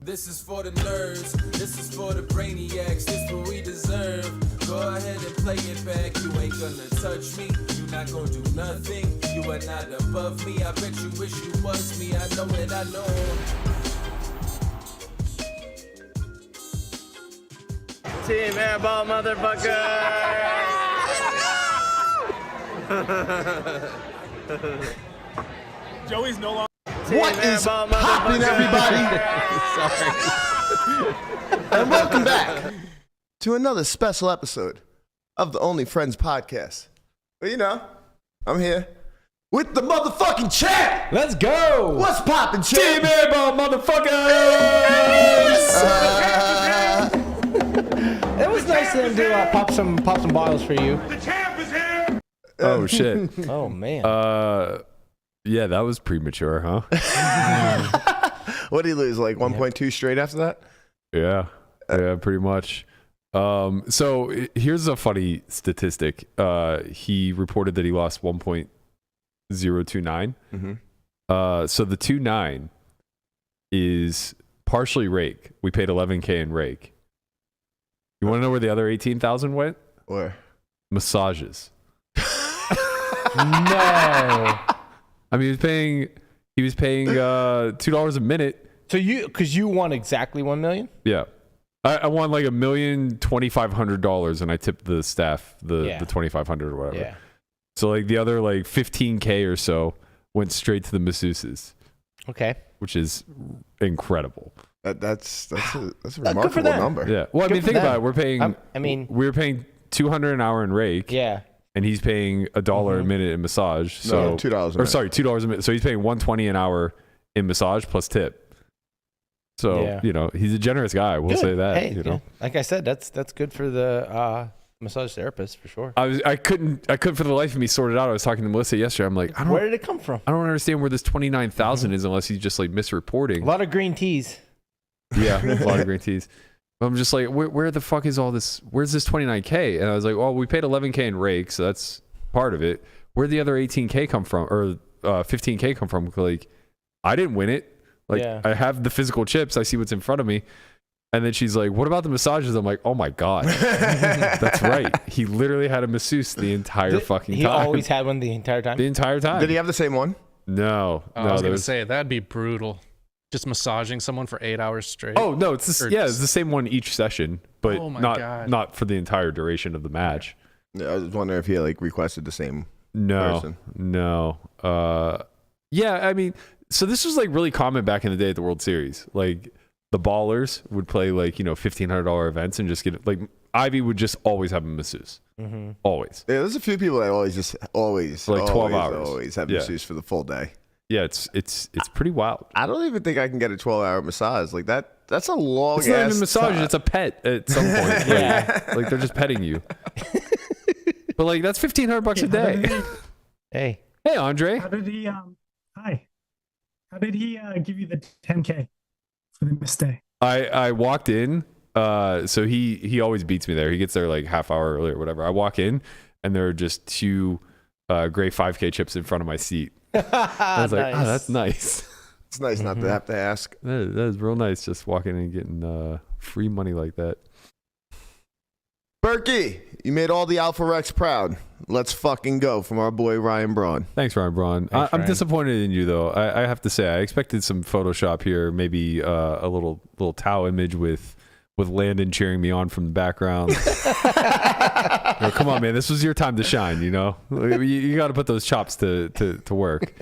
This is for the nerds, this is for the brainiacs, this what we deserve. Go ahead and play it back, you ain't gonna touch me, you not gonna do nothing, you are not above me, I bet you wish you was me, I know it, I know. Team Airball, motherfucker! Joey's no longer. What is poppin', everybody? And welcome back to another special episode of the Only Friends podcast. Well, you know, I'm here with the motherfucking champ. Let's go! What's poppin', champ? Team Airball, motherfucker! It was nice of them to pop some bottles for you. The champ is here. Oh shit. Oh man. Yeah, that was premature, huh? What did he lose? Like 1.2 straight after that? Yeah, pretty much. So here's a funny statistic. He reported that he lost 1.029. Mm-hmm. So the 2.9 is partially rake. We paid $11K in rake. You want to know where the other 18,000 went? Where? Massages. No. I mean, he was paying $2 a minute. So because you won exactly 1 million? Yeah. I won like $1,250,000 and I tipped the staff the $2,500 or whatever. Yeah. So like the other like 15K or so went straight to the masseuses. Okay. Which is incredible. That's a remarkable number. Yeah. Well, I mean, think about it. We're paying. we were paying $200 an hour in rake. Yeah. And he's paying $1 a minute in massage. So $2 a minute. Or sorry, $2 a minute. So he's paying $120 an hour in massage plus tip. So you know he's a generous guy. We'll say that. Hey, you know, like I said, that's good for the massage therapist for sure. I couldn't for the life of me sort it out. I was talking to Melissa yesterday. I'm like, where did it come from? I don't understand where this 29,000 is unless he's just like misreporting. A lot of green teas. Yeah, a lot of green teas. I'm just like, where the fuck is all this? Where's this 29K? And I was like, well, we paid 11K in rake, so that's part of it. Where'd the other 18K come from, or 15K come from? Like, I didn't win it. Like, I have the physical chips. I see what's in front of me. And then she's like, what about the massages? I'm like, oh my God. That's right. He literally had a masseuse the entire fucking time. He always had one the entire time? The entire time. Did he have the same one? No. I was going to say, that'd be brutal. Just massaging someone for 8 hours straight. Oh, no. It's the same one each session, but God. not for the entire duration of the match. Yeah, I was wondering if he like requested the same person. No. Yeah, I mean, so this was like really common back in the day at the World Series. Like the ballers would play like, you know, $1,500 events and just get like Ivy would just always have a masseuse. Mm-hmm. Always. Yeah, there's a few people that always for like 12 hours. Always have masseuse for the full day. Yeah, it's pretty wild. I don't even think I can get a 12-hour massage like that. That's a long. It's not even a massage. It's a pet at some point. Like they're just petting you. But like that's $1,500 a day. Hey, Andre. How did he? Hi. How did he give you the 10K for the missed day? I walked in. So he always beats me there. He gets there like half hour early or whatever. I walk in and there are just two gray 5K chips in front of my seat. I was like, oh, that's nice. It's nice not to have to ask. That is real nice just walking in and getting free money like that. Berkey, you made all the Alpha Rex proud. Let's fucking go from our boy Ryan Braun. Thanks, Ryan Braun. I'm disappointed in you, though. I have to say, I expected some Photoshop here, maybe a little Tau image with Landon cheering me on from the background. Come on, man. This was your time to shine, you know? You got to put those chops to work.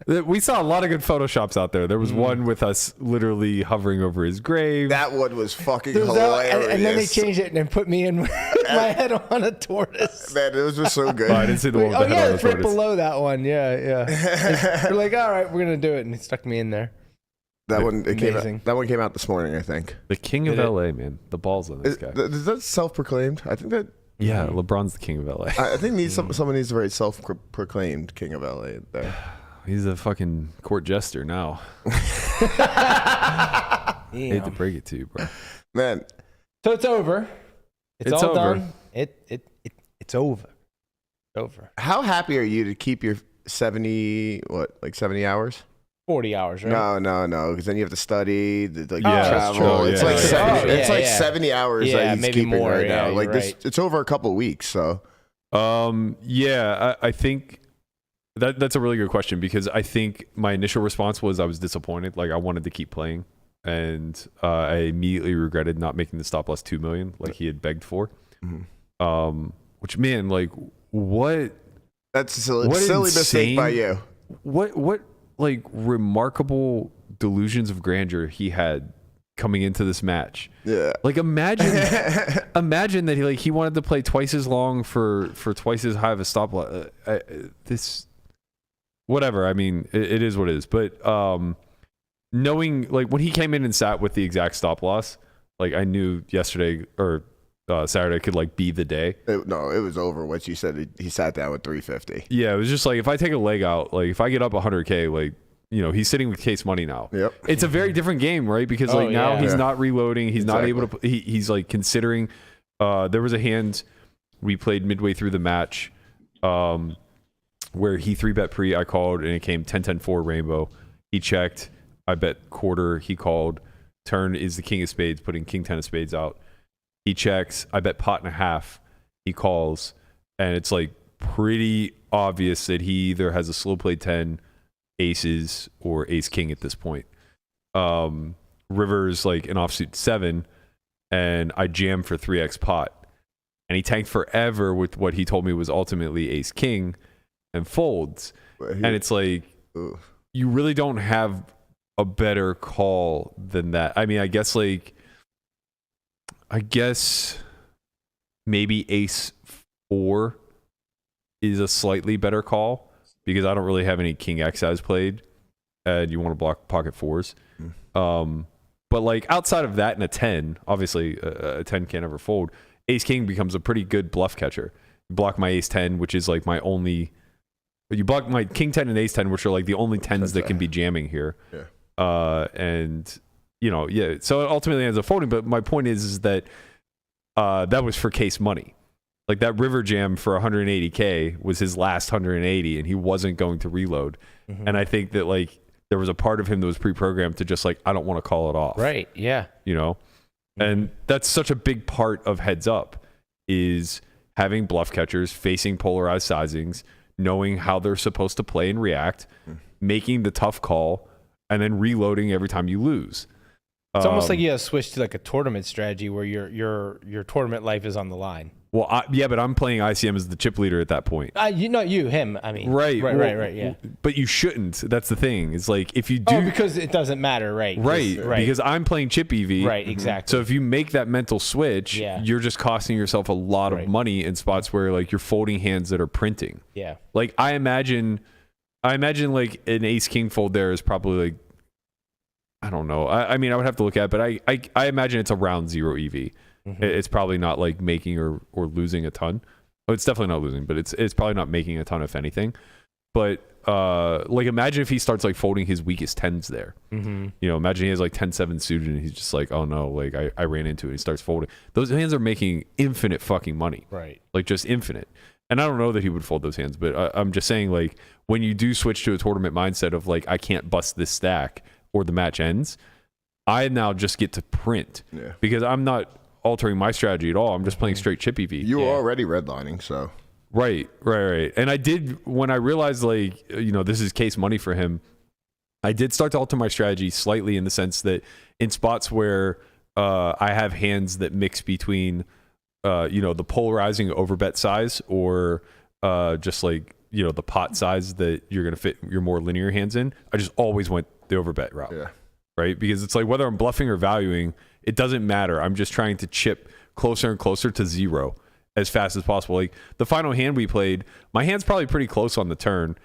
We saw a lot of good Photoshops out there. There was one with us literally hovering over his grave. That one was fucking hilarious. And then they changed it and put me in with my head on a tortoise. Man, those were so good. Oh, I didn't see the one with the head on the it's tortoise. right below that one. Yeah. We're like, all right, we're going to do it. And he stuck me in there. That one came out this morning, I think. The king of LA, man. The balls on this guy. Is that self-proclaimed? I think that. Yeah, LeBron's the king of LA. I think someone needs to write self-proclaimed king of LA there. He's a fucking court jester now. Hate to break it to you, bro. Man. So it's over. It's all over. done. It's over. Over. How happy are you to keep your 70 hours? 40 hours, right? No, because then you have to study, like Yeah, that's travel. true, It's yeah. like Yeah, 70, yeah, it's like yeah. 70 hours Yeah, that he's maybe keeping more, right yeah, now. you're Like this, right. it's over a couple of weeks. So I think that's a really good question, because I think my initial response was I was disappointed. Like, I wanted to keep playing, and I immediately regretted not making the stop loss 2 million like he had begged for. Which, man, like, what that's a silly What mistake by insane- you. what like remarkable delusions of grandeur he had coming into this match. Yeah. Like, imagine that he wanted to play twice as long for twice as high of a stop loss. This, whatever. I mean, it is what it is. But knowing, like, when he came in and sat with the exact stop loss, like, I knew yesterday or Saturday could, like, be the day. It was over once you said he sat down with 350. Yeah, it was just like, if I take a leg out, like, if I get up 100K, like, you know, he's sitting with case money now. Yep. It's a very different game, right? Because like now yeah. he's not reloading. He's not Exactly. able to. He's like considering. There was a hand we played midway through the match, where he 3-bet pre. I called and it came 10-10-4 rainbow. He checked. I bet quarter. He called. Turn is the king of spades, putting king 10 of spades out. He checks. I bet pot and a half. He calls, and it's like pretty obvious that he either has a slow play 10, aces, or ace king at this point. River's like an offsuit 7, and I jam for 3x pot, and he tanked forever with what he told me was ultimately ace king, and folds. And it's like, Ugh. you really don't have a better call than that. I mean, I guess maybe ace 4 is a slightly better call, because I don't really have any king X as played, and you want to block pocket 4s. But like, outside of that and a 10, obviously a 10 can't ever fold. Ace king becomes a pretty good bluff catcher. You block my ace 10, which is like my only. You block my king 10 and ace 10, which are like the only 10s that can be jamming here. Yeah. And you know, yeah. So it ultimately ends up folding. But my point is that that was for case money. Like, that river jam for 180K was his last 180, and he wasn't going to reload. And I think that, like, there was a part of him that was pre-programmed to just like, I don't want to call it off. Right. Yeah. You know? And that's such a big part of heads up, is having bluff catchers facing polarized sizings, knowing how they're supposed to play and react, making the tough call, and then reloading every time you lose. It's almost like you have to switch to like a tournament strategy where your tournament life is on the line. Well, but I'm playing ICM as the chip leader at that point. Him. I mean, Right. Right. Yeah. But you shouldn't. That's the thing. It's like, if you do, because it doesn't matter, right? right, Right. because I'm playing chip EV. Right. Exactly. So if you make that mental switch, you're just costing yourself a lot of money in spots where, like, you're folding hands that are printing. Yeah. Like, I imagine like an ace king fold there is probably like, I don't know. I mean, I would have to look at it, but I imagine it's around 0 EV. It's probably not like making or losing a ton. Oh, it's definitely not losing, but it's probably not making a ton, if anything. But like, imagine if he starts like folding his weakest 10s there. You know, imagine he has like 10-7 suited, and he's just like, oh no, like I ran into it. He starts folding. Those hands are making infinite fucking money. Right. Like, just infinite. And I don't know that he would fold those hands, but I'm just saying, like, when you do switch to a tournament mindset of like, I can't bust this stack or the match ends, I now just get to print. Because I'm not altering my strategy at all. I'm just playing straight chip EV. You were already redlining, so. Right. And I did, when I realized, like, you know, this is case money for him, I did start to alter my strategy slightly, in the sense that in spots where I have hands that mix between, you know, the polarizing overbet size, or just like, you know, the pot size that you're going to fit your more linear hands in, I just always went the overbet route. Yeah. Right? Because it's like, whether I'm bluffing or valuing, it doesn't matter. I'm just trying to chip closer and closer to 0 as fast as possible. Like, the final hand we played, my hand's probably pretty close on the turn,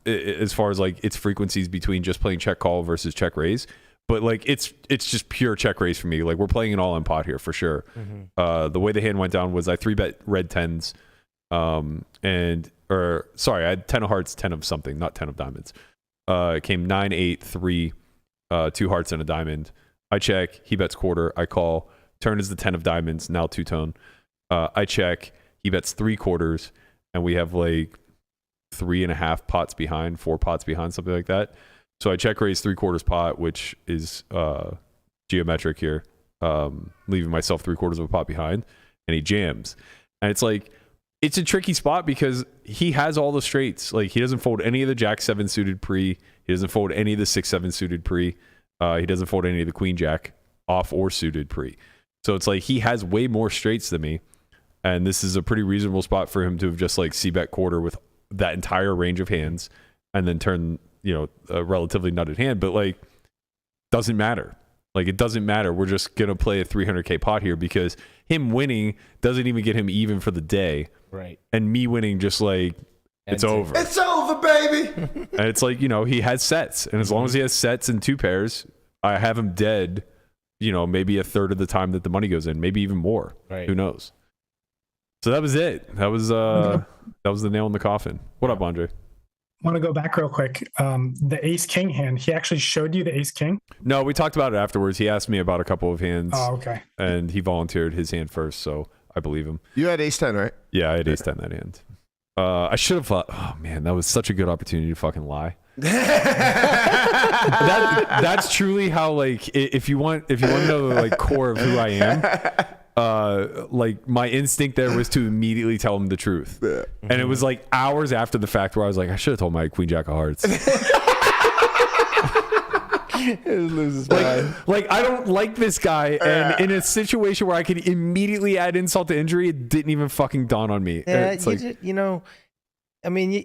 as far as like its frequencies between just playing check call versus check raise. But like, it's just pure check raise for me. Like, we're playing an all in pot here for sure. The way the hand went down was I 3-bet red 10s, I had 10 of hearts, 10 of something, not 10 of diamonds. It came 9, 8, 3, 2 hearts and a diamond. I check, he bets quarter, I call. Turn is the 10 of diamonds, now 2-tone. I check, he bets 3 quarters, and we have like 3.5 pots behind, 4 pots behind, something like that. So I check raise 3/4 pot, which is geometric here, leaving myself 3/4 of a pot behind, and he jams. And it's like, it's a tricky spot because he has all the straights. Like, he doesn't fold any of the Jack 7 suited pre. He doesn't fold any of the 6-7 suited pre. He doesn't fold any of the Queen Jack off or suited pre. So it's like he has way more straights than me. And this is a pretty reasonable spot for him to have just like c-bet quarter with that entire range of hands and then turn, a relatively nutted hand. But like, doesn't matter. Like, it doesn't matter. We're just going to play a 300K pot here because him winning doesn't even get him even for the day. Right. And me winning just like, it's over. It's over, baby. And it's like, he has sets. And as long as he has sets and 2 pairs, I have him dead, maybe a third of the time that the money goes in, maybe even more. Right. Who knows? So that was it. That was the nail in the coffin. What up, Andre? Want to go back real quick. The ace king hand, he actually showed you the ace king? No, we talked about it afterwards. He asked me about a couple of hands. Oh, okay. And he volunteered his hand first, so I believe him. You had ace 10, right? Yeah, I had ace 10 that hand. I should have thought, oh man, that was such a good opportunity to fucking lie. That's truly how, like, if you want to know the like core of who I am, like my instinct there was to immediately tell him the truth. Yeah. And it was like hours after the fact where I was like, I should have told my Queen Jack of Hearts. Like I don't like this guy, and in a situation where I could immediately add insult to injury, it didn't even fucking dawn on me. Yeah, it's like, I mean,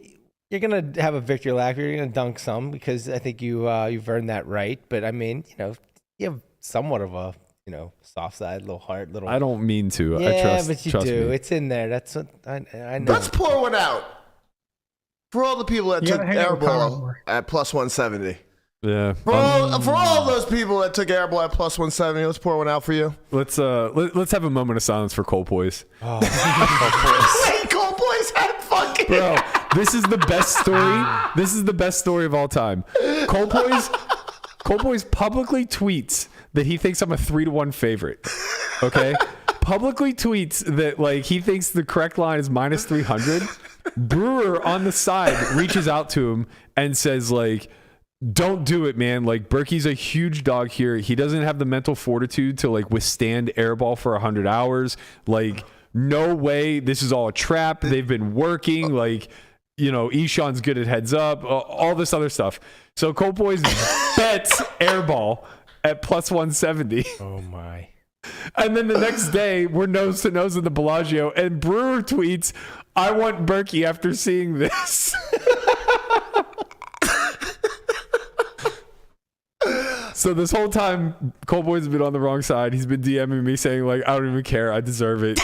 you're gonna have a victory lap. You're gonna dunk some because I think you've earned that right. But I mean, you have somewhat of a soft side, little heart, little. I don't mean to. Yeah, but you trust do. Me. It's in there. That's what I know. Let's pour one out for all the people that took Airball at plus 170. Yeah. For all those people that took Airball at plus 170, let's pour one out for you. Let's have a moment of silence for Colpoys. Oh, Colpoys had fucking. Bro, this is the best story. This is the best story of all time. Colpoys publicly tweets that he thinks I'm a 3-1 favorite. Okay? Publicly tweets that like he thinks the correct line is minus 300. Brewer on the side reaches out to him and says like, don't do it, man. Like, Berkey's a huge dog here. He doesn't have the mental fortitude to like withstand Airball for 100 hours. Like, no way. This is all a trap. They've been working. Like, Ishan's good at heads up, all this other stuff. So Colpoys bets Airball at plus 170. Oh my. And then the next day, we're nose to nose in the Bellagio, and Brewer tweets, I want Berkey after seeing this. So this whole time, Colpoys has been on the wrong side. He's been DMing me saying, like, I don't even care. I deserve it.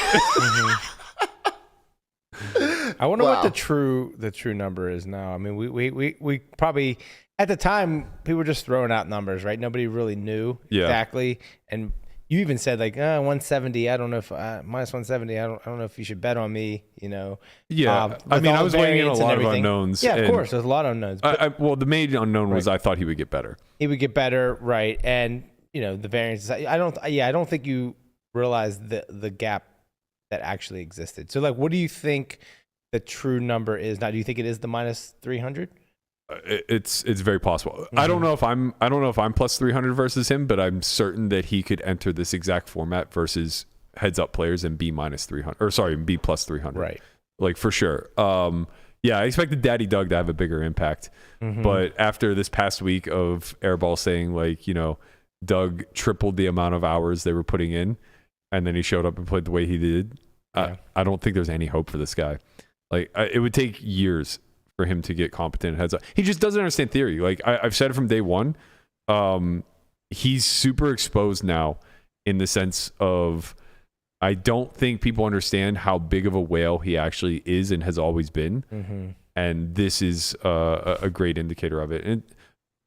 I wonder what the true number is now. I mean, we probably, at the time, people were just throwing out numbers, right? Nobody really knew exactly. And you even said like 170. I don't know if minus 170. I don't know if you should bet on me. Yeah, I mean, I was weighing in a lot of unknowns. Yeah, of course, there's a lot of unknowns. Well, the main unknown was I thought he would get better. He would get better, right? And the variance. I don't think you realize the gap that actually existed. So, like, what do you think the true number is now? Do you think it is the minus 300? It's very possible. Mm-hmm. I don't know if I'm plus 300 versus him, but I'm certain that he could enter this exact format versus heads up players and be minus 300 or sorry, be plus 300. Right. Like for sure. Yeah, I expected Daddy Doug to have a bigger impact, but after this past week of Airball saying like, Doug tripled the amount of hours they were putting in, and then he showed up and played the way he did. Yeah. I don't think there's any hope for this guy. Like it would take years for him to get competent heads up. He just doesn't understand theory. Like I've said it from day one. He's super exposed now in the sense of I don't think people understand how big of a whale he actually is and has always been. And this is a great indicator of it. And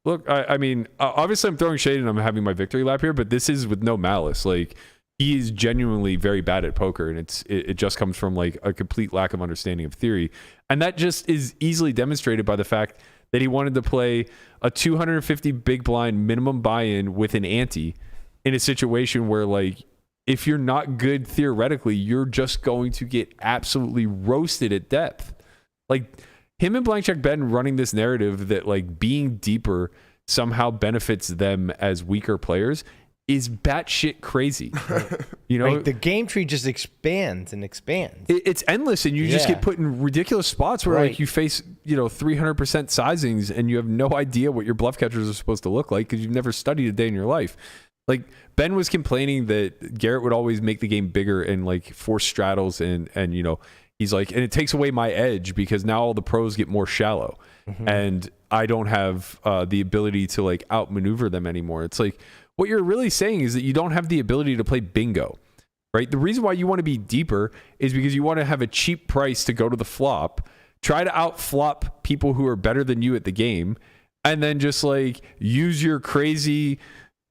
look, I mean, obviously I'm throwing shade and I'm having my victory lap here, but this is with no malice. Like he is genuinely very bad at poker, and it just comes from like a complete lack of understanding of theory. And that just is easily demonstrated by the fact that he wanted to play a 250 big blind minimum buy-in with an ante in a situation where like if you're not good theoretically, you're just going to get absolutely roasted at depth. Like him and Blank Check Ben running this narrative that like being deeper somehow benefits them as weaker players is batshit crazy. You know, the game tree just expands and expands. It's endless, and you just get put in ridiculous spots where like you face 300% sizings, and you have no idea what your bluff catchers are supposed to look like because you've never studied a day in your life. Like Ben was complaining that Garrett would always make the game bigger and like force straddles, and he's like, and it takes away my edge because now all the pros get more shallow, and I don't have the ability to like outmaneuver them anymore. It's like, what you're really saying is that you don't have the ability to play bingo, right? The reason why you want to be deeper is because you want to have a cheap price to go to the flop, try to outflop people who are better than you at the game, and then just like use your crazy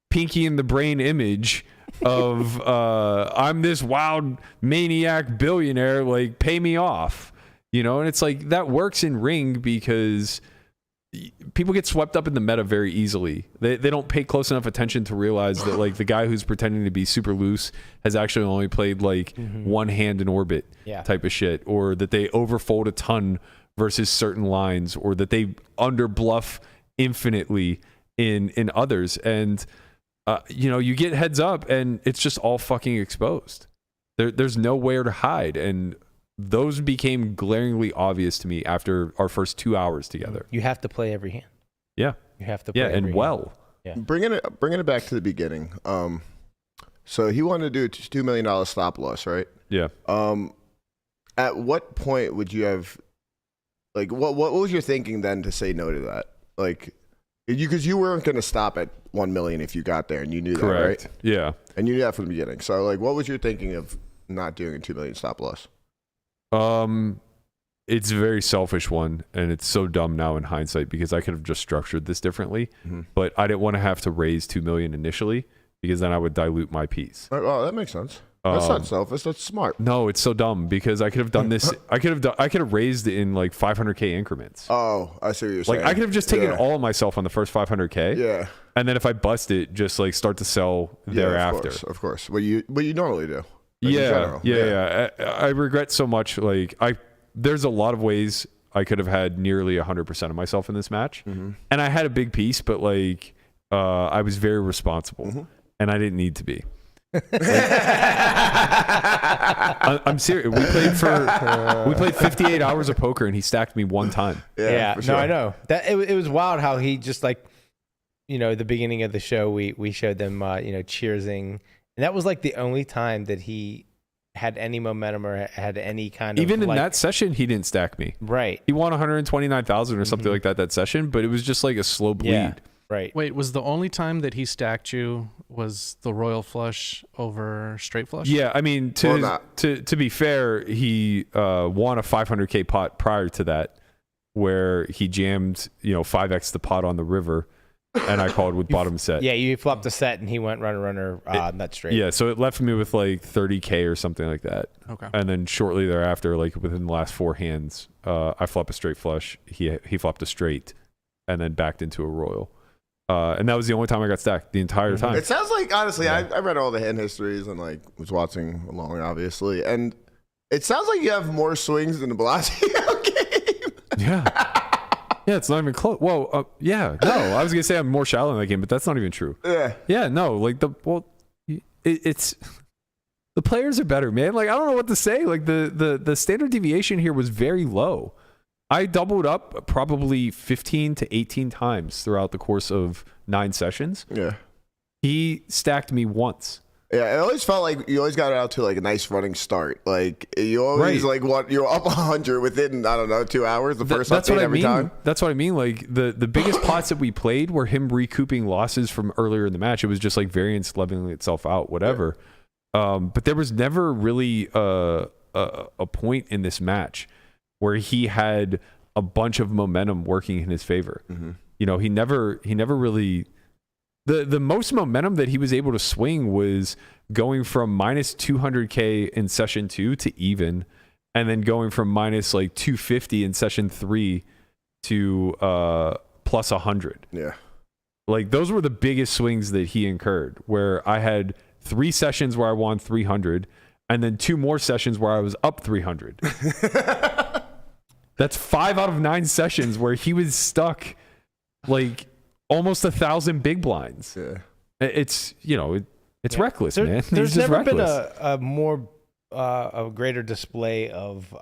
Pinky in the Brain image of I'm this wild maniac billionaire, like pay me off, and it's like that works in Ring because people get swept up in the meta very easily. They don't pay close enough attention to realize that like the guy who's pretending to be super loose has actually only played like one hand in orbit type of shit, or that they overfold a ton versus certain lines, or that they underbluff infinitely in others. And you get heads up and it's just all fucking exposed. There's nowhere to hide, and those became glaringly obvious to me after our first 2 hours together. You have to play every hand. Yeah. You have to play every and hand. well. Yeah. Bringing it back to the beginning. So he wanted to do a $2 million stop loss, right? Yeah. At what point would you have, like, what was your thinking then to say no to that? Like, because you weren't going to stop at 1 million if you got there, and you knew Correct. that, right? Yeah. And you knew that from the beginning. So, like, what was your thinking of not doing a $2 million stop loss? It's a very selfish one, and it's so dumb now in hindsight because I could have just structured this differently, but I didn't want to have to raise 2 million initially because then I would dilute my piece. Oh, that makes sense. That's not selfish. That's smart. No, it's so dumb because I could have done this. I could have raised it in like 500K increments. Oh, I see what you're saying. Like I could have just taken all of myself on the first 500K. Yeah. And then if I bust it, just like start to sell thereafter. Of course. What you normally do. Like Yeah. I regret so much. Like there's a lot of ways I could have had nearly 100% of myself in this match, and I had a big piece, but like I was very responsible, and I didn't need to be. Like, I'm serious. We played 58 hours of poker, and he stacked me one time. Yeah. Sure. No, I know that it was wild how he just like, the beginning of the show we showed them cheersing. And that was like the only time that he had any momentum or had any kind of even in that session he didn't stack me. Right. He won 129,000 or something like that session, but it was just like a slow bleed. Yeah. Right. Wait, was the only time that he stacked you was the royal flush over straight flush? Yeah, I mean to be fair, he won a 500K pot prior to that where he jammed 5x the pot on the river. And I called with bottom set. Yeah, you flopped a set and he went runner, nut straight. Yeah, so it left me with like 30K or something like that. Okay. And then shortly thereafter, like within the last 4 hands, I flopped a straight flush. He flopped a straight, and then backed into a royal. And that was the only time I got stacked the entire time. It sounds like, honestly, I read all the hand histories and like was watching along, obviously, and it sounds like you have more swings than the Blasio game. Yeah. Yeah, it's not even close. Well, yeah, no, I was gonna say I'm more shallow in that game, but that's not even true. Yeah, no, like it's the players are better, man. Like I don't know what to say. Like the standard deviation here was very low. I doubled up probably 15 to 18 times throughout the course of 9 sessions. Yeah, he stacked me once. Yeah, it always felt like you always got out to like a nice running start. Like you always you're up 100 within 2 hours. First update every time. That's what I mean. Like the biggest pots that we played were him recouping losses from earlier in the match. It was just like variance leveling itself out, whatever. Yeah. But there was never really a point in this match where he had a bunch of momentum working in his favor. He never really. The most momentum that he was able to swing was going from minus 200K in session 2 to even, and then going from minus like 250 in session 3 to plus 100. Yeah. Like those were the biggest swings that he incurred, where I had 3 sessions where I won 300 and then 2 more sessions where I was up 300. That's 5 out of 9 sessions where he was stuck like almost 1,000 big blinds. Yeah. It's it's reckless, man. There's just never reckless. been a greater display of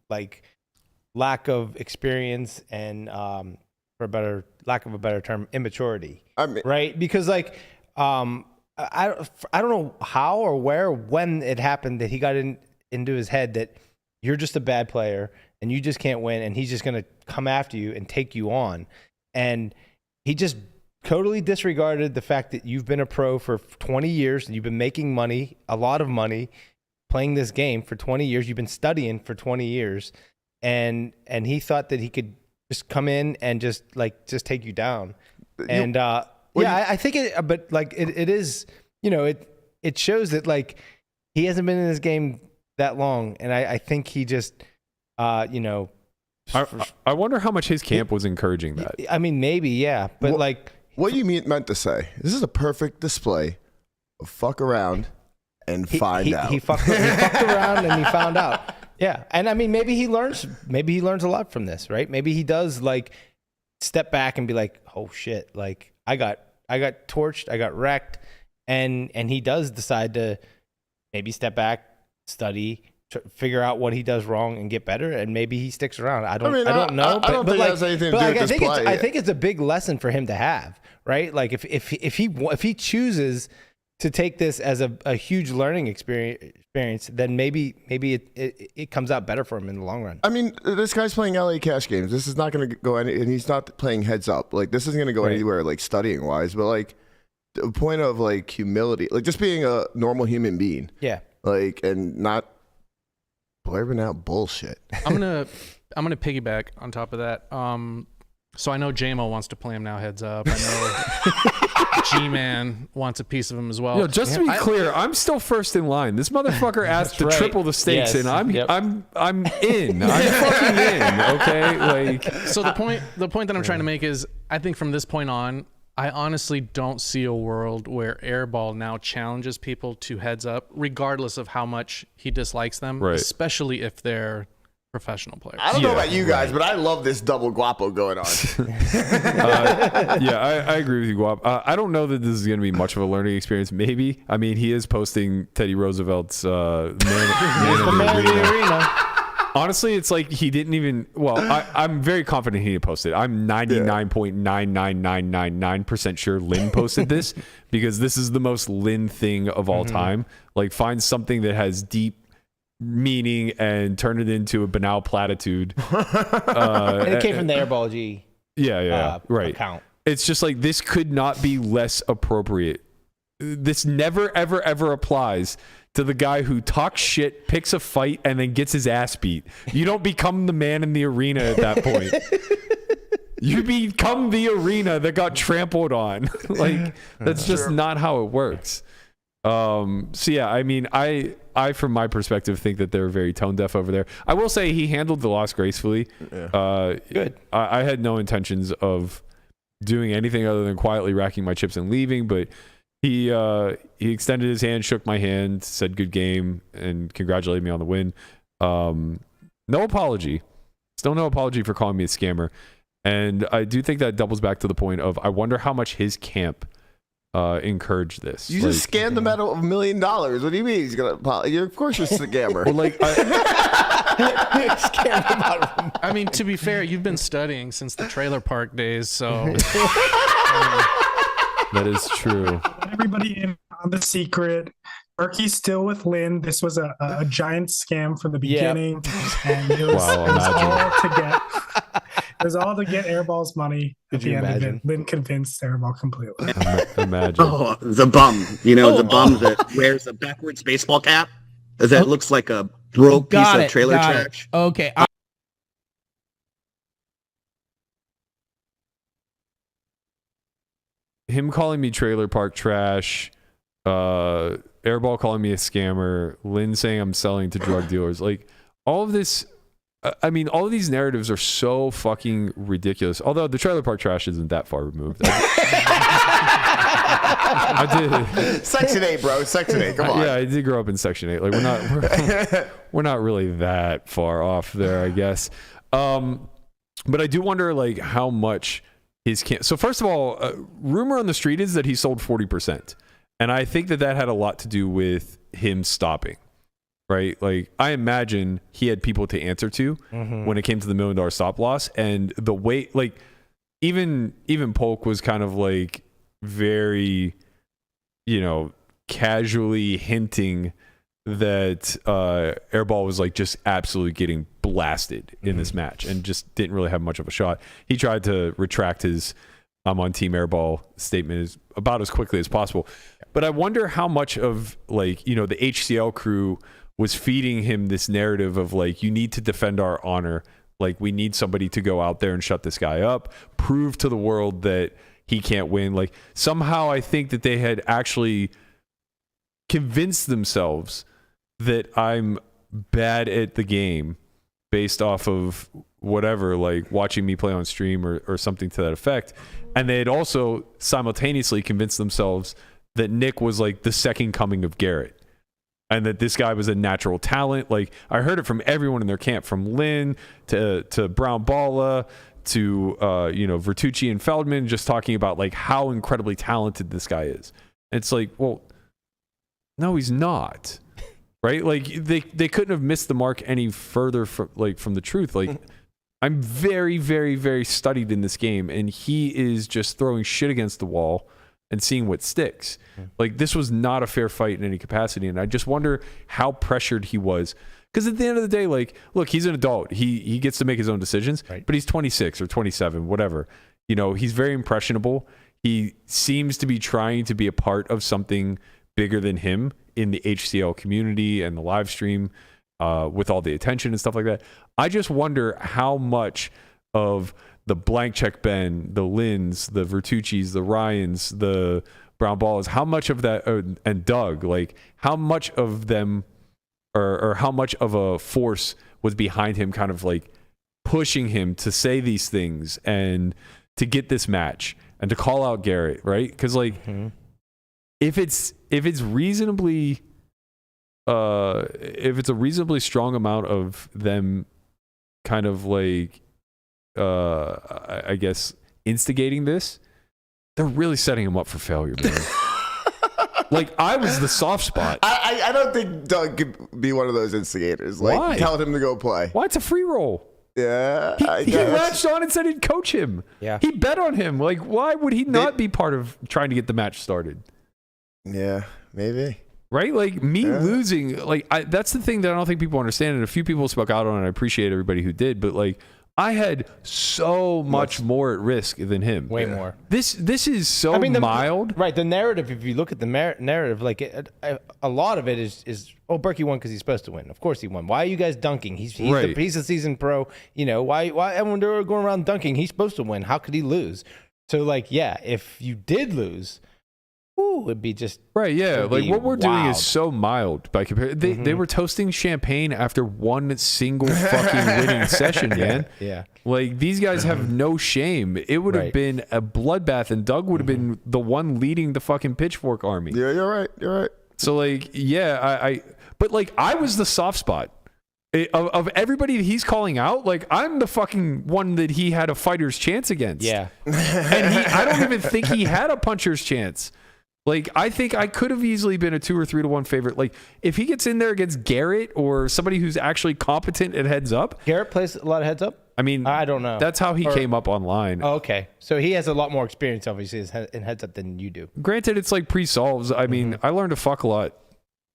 like lack of experience and for lack of a better term, immaturity. I mean, right? Because like I don't know how or where when it happened that he got into his head that you're just a bad player and you just can't win, and he's just gonna come after you and take you on, and he just totally disregarded the fact that you've been a pro for 20 years and you've been making money, a lot of money, playing this game for 20 years. You've been studying for 20 years, and he thought that he could just come in and just take you down. And I think it, but like it is, it shows that like he hasn't been in this game that long, and I think he just, I wonder how much his camp was encouraging that. I mean, maybe, yeah, but what you meant to say? This is a perfect display of fuck around and find out. He fucked around and he found out. Yeah, and I mean, maybe he learns a lot from this, right? Maybe he does like step back and be like, oh shit, like I got torched, I got wrecked, and he does decide to maybe step back, study, figure out what he does wrong and get better, and maybe he sticks around. I don't know. I don't think it has anything to do with this play. I think it's a big lesson for him to have, right? Like if he chooses to take this as a huge learning experience, then maybe it comes out better for him in the long run. I mean, this guy's playing LA cash games. This is not going to go any, and he's not playing heads up. Like this isn't going to go anywhere like studying wise, but like the point of like humility, like just being a normal human being. Yeah. Like and not blabbing out bullshit. I'm gonna piggyback on top of that. So I know JMO wants to play him now. Heads up. I know G-Man wants a piece of him as well. Just to be clear, I'm still first in line. This motherfucker asked to triple the stakes, and I'm in. I'm fucking in. Okay, like. So the point that I'm trying to make is, I think from this point on, I honestly don't see a world where Airball now challenges people to heads up, regardless of how much he dislikes them, especially if they're professional players. I don't know about you guys, but I love this double guapo going on. I agree with you, Guap. I don't know that this is going to be much of a learning experience. Maybe. I mean, he is posting Teddy Roosevelt's man in the arena. Honestly, it's like he didn't even. Well, I'm very confident he didn't post it. I'm 99.99999% sure Lynn posted this because this is the most Lynn thing of all time. Like, find something that has deep meaning and turn it into a banal platitude. And it came from the Airball G. Account. It's just like this could not be less appropriate. This never, ever, ever applies to the guy who talks shit, picks a fight, and then gets his ass beat. You don't become the man in the arena at that point. You become the arena that got trampled on. Like, that's just not how it works. So yeah, I mean, I from my perspective think that they're very tone deaf over there. I will say he handled the loss gracefully. Good. I had no intentions of doing anything other than quietly racking my chips and leaving, but he extended his hand, shook my hand, said good game, and congratulated me on the win. No apology. Still no apology for calling me a scammer. And I do think that doubles back to the point of I wonder how much his camp encourage this. You just scammed him out of $1 million. What do you mean he's gonna? Of course, you're a scammer. Well, like, I mean, to be fair, you've been studying since the trailer park days, so that is true. Let everybody in on the secret. Berkey's still with Lynn. This was a giant scam from the beginning, and it was all to get Airball's money. At the end of it, Lynn convinced Airball completely. Imagine. Oh, the bum. The bum that wears a backwards baseball cap that looks like a broke piece of trailer trash. Okay. Him calling me trailer park trash, Airball calling me a scammer, Lynn saying I'm selling to drug dealers. Like, all of this, I mean, all of these narratives are so fucking ridiculous. Although the trailer park trash isn't that far removed. I did. Section 8, bro. Section 8. Come on. Yeah, I did grow up in Section 8. Like, we're not really that far off there, I guess. But I do wonder like how much his so first of all, rumor on the street is that he sold 40%. And I think that had a lot to do with him stopping, right? Like I imagine he had people to answer to when it came to the $1 million stop loss, and the way like even Polk was kind of like very, casually hinting that Airball was like just absolutely getting blasted in this match and just didn't really have much of a shot. He tried to retract his "I'm on Team Airball" statement about as quickly as possible. But I wonder how much of like, the HCL crew was feeding him this narrative of like, you need to defend our honor. Like we need somebody to go out there and shut this guy up, prove to the world that he can't win. Like somehow I think that they had actually convinced themselves that I'm bad at the game based off of whatever, like watching me play on stream or something to that effect. And they had also simultaneously convinced themselves that Nick was like the second coming of Garrett and that this guy was a natural talent. Like I heard it from everyone in their camp, from Lynn to Brown Balla to Vertucci and Feldman, just talking about like how incredibly talented this guy is. And it's like, well, no, he's not. Right? Like they couldn't have missed the mark any further from the truth. Like I'm very, very, very studied in this game, and he is just throwing shit against the wall and seeing what sticks. Like this was not a fair fight in any capacity, and I just wonder how pressured he was. Because at the end of the day, like, look, he's an adult. He gets to make his own decisions, right. But he's 26 or 27, whatever. He's very impressionable. He seems to be trying to be a part of something bigger than him in the HCL community and the live stream with all the attention and stuff like that. I just wonder how much of the Blank Check Ben, the Lins, the Vertucci's, the Ryans, the Brown Ballas, how much of that, and Doug, like how much of them or how much of a force was behind him kind of like pushing him to say these things and to get this match and to call out Garrett, right? Because like if it's reasonably if it's a reasonably strong amount of them kind of like I guess instigating this, they're really setting him up for failure, man. Like I was the soft spot. I don't think Doug could be one of those instigators. Like Why? Tell him to go play. Why? It's a free roll. Yeah, he latched on and said he'd coach him. Yeah, he bet on him. Like, why would he not be part of trying to get the match started? Yeah, maybe. Right? Like me losing. Like that's the thing that I don't think people understand, and a few people spoke out on it. I appreciate everybody who did, but like I had so much more at risk than him. Way more. This is so mild. Right. The narrative, if you look at the narrative, like a lot of it is Berkey won because he's supposed to win. Of course he won. Why are you guys dunking? He's a seasoned pro. Why everyone they're going around dunking? He's supposed to win. How could he lose? So like, yeah, if you did lose, it'd be just right. Yeah, like what we're doing is so mild by comparison. They were toasting champagne after one single fucking winning session, man. Yeah. Like these guys have no shame. It would have been a bloodbath, and Doug would have been the one leading the fucking pitchfork army. Yeah, you're right. You're right. So like, yeah, but like I was the soft spot of everybody that he's calling out. Like I'm the fucking one that he had a fighter's chance against. Yeah. And I don't even think he had a puncher's chance. Like, I think I could have easily been a 2 or 3 to 1 favorite. Like, if he gets in there against Garrett or somebody who's actually competent at heads up. Garrett plays a lot of heads up? I mean, I don't know. That's how he came up online. Oh, okay. So he has a lot more experience, obviously, in heads up than you do. Granted, it's like pre-solves. I mean, I learned to fuck a lot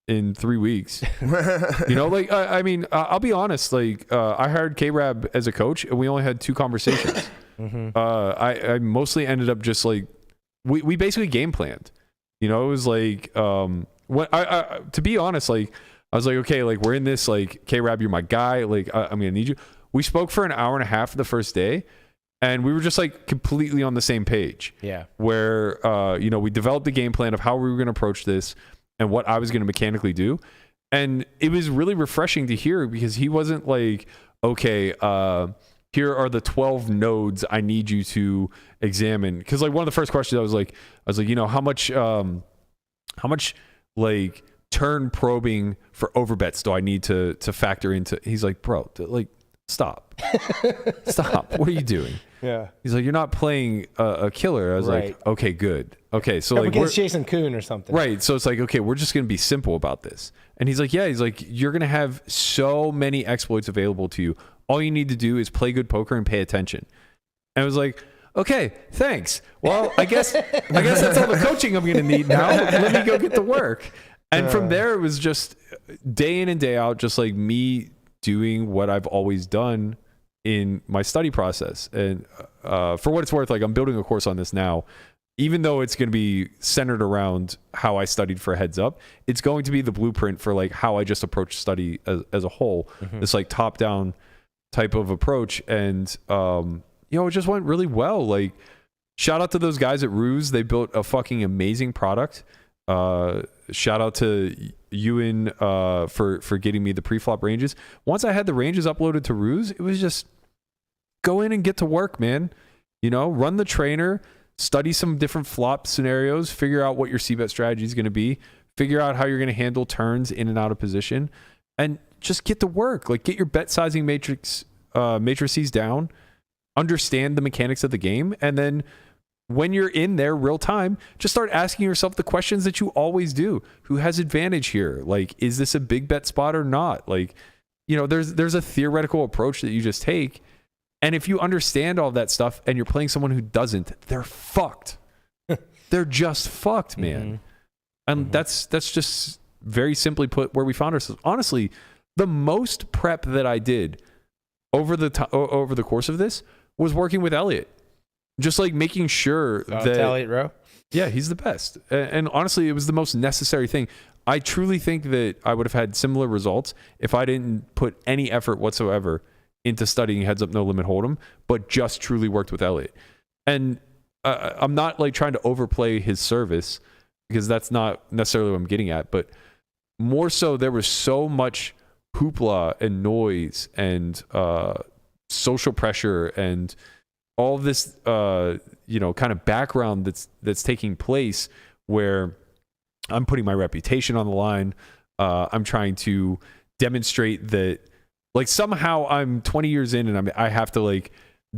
in 3 weeks. Like, I mean, I'll be honest. Like, I hired K-Rab as a coach, and we only had 2 conversations. I mostly ended up just like, we basically game planned. It was like, when to be honest, like, I was like, okay, like, we're in this, like, K-Rab, you're my guy. Like, I'm going to need you. We spoke for an hour and a half the first day, and we were just, like, completely on the same page. Yeah. Where, we developed the game plan of how we were going to approach this and what I was going to mechanically do. And it was really refreshing to hear because he wasn't like, okay, here are the 12 nodes I need you to examine. Because like one of the first questions I was like, how much like turn probing for overbets do I need to factor into? He's like, bro, like stop. Stop. What are you doing? Yeah. He's like, you're not playing a killer. I was Right. like, okay, good. Okay, so Up like against Jason Kuhn or something. right. So it's like, okay, we're just gonna be simple about this. And he's like, yeah. He's like, you're gonna have so many exploits available to you. All you need to do is play good poker and pay attention. And I was like, okay, thanks. Well, I guess that's all the coaching I'm gonna need now. Let me go get to work. And from there, it was just day in and day out, just like me doing what I've always done in my study process. And for what it's worth, like I'm building a course on this now. Even though it's going to be centered around how I studied for Heads Up, it's going to be the blueprint for like how I just approach study as a whole. This like top down type of approach. And, it just went really well. Like shout out to those guys at Ruse. They built a fucking amazing product. Shout out to Ewan for getting me the pre-flop ranges. Once I had the ranges uploaded to Ruse, it was just go in and get to work, man. Run the trainer, study some different flop scenarios, figure out what your c-bet strategy is going to be, figure out how you're going to handle turns in and out of position, and just get to work. Like get your bet sizing matrices down, understand the mechanics of the game, and then when you're in there real time, just start asking yourself the questions that you always do. Who has advantage here? Like, is this a big bet spot or not? Like, there's a theoretical approach that you just take. And if you understand all that stuff and you're playing someone who doesn't, they're fucked. They're just fucked, man. And that's just very simply put where we found ourselves. Honestly, the most prep that I did over the course of this was working with Elliot. Just like making sure that Elliot Rowe. Yeah, he's the best. And honestly, it was the most necessary thing. I truly think that I would have had similar results if I didn't put any effort whatsoever into studying Heads Up No Limit Hold'em, but just truly worked with Elliot. And I'm not like trying to overplay his service because that's not necessarily what I'm getting at, but more so there was so much hoopla and noise and social pressure and all this kind of background that's taking place where I'm putting my reputation on the line. I'm trying to demonstrate that like somehow I'm 20 years in and I have to like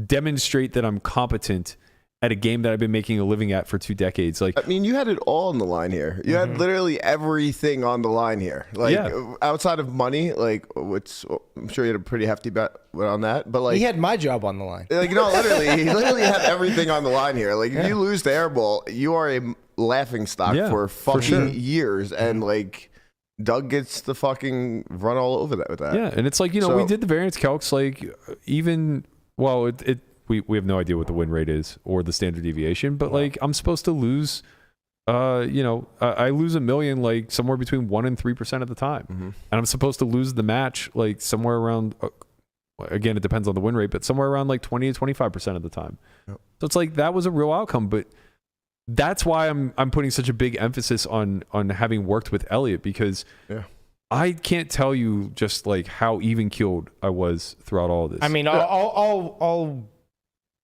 demonstrate that I'm competent at a game that I've been making a living at for 2 decades. Like, I mean, you had it all on the line here. You had literally everything on the line here. Like outside of money, like which I'm sure you had a pretty hefty bet on that. But like he had my job on the line. Like he literally had everything on the line here. Like if you lose to Airball, you are a laughing stock for fucking years, and like Doug gets the fucking run all over that with that. Yeah, and it's like we did the variance calcs. Like even we have no idea what the win rate is or the standard deviation, but like I'm supposed to lose, I lose $1 million like somewhere between 1% and 3% of the time, and I'm supposed to lose the match like somewhere around. Again, it depends on the win rate, but somewhere around like 20 to 25% of the time. Yep. So it's like that was a real outcome, but that's why I'm putting such a big emphasis on having worked with Elliot, because I can't tell you just like how even keeled I was throughout all of this. I mean, all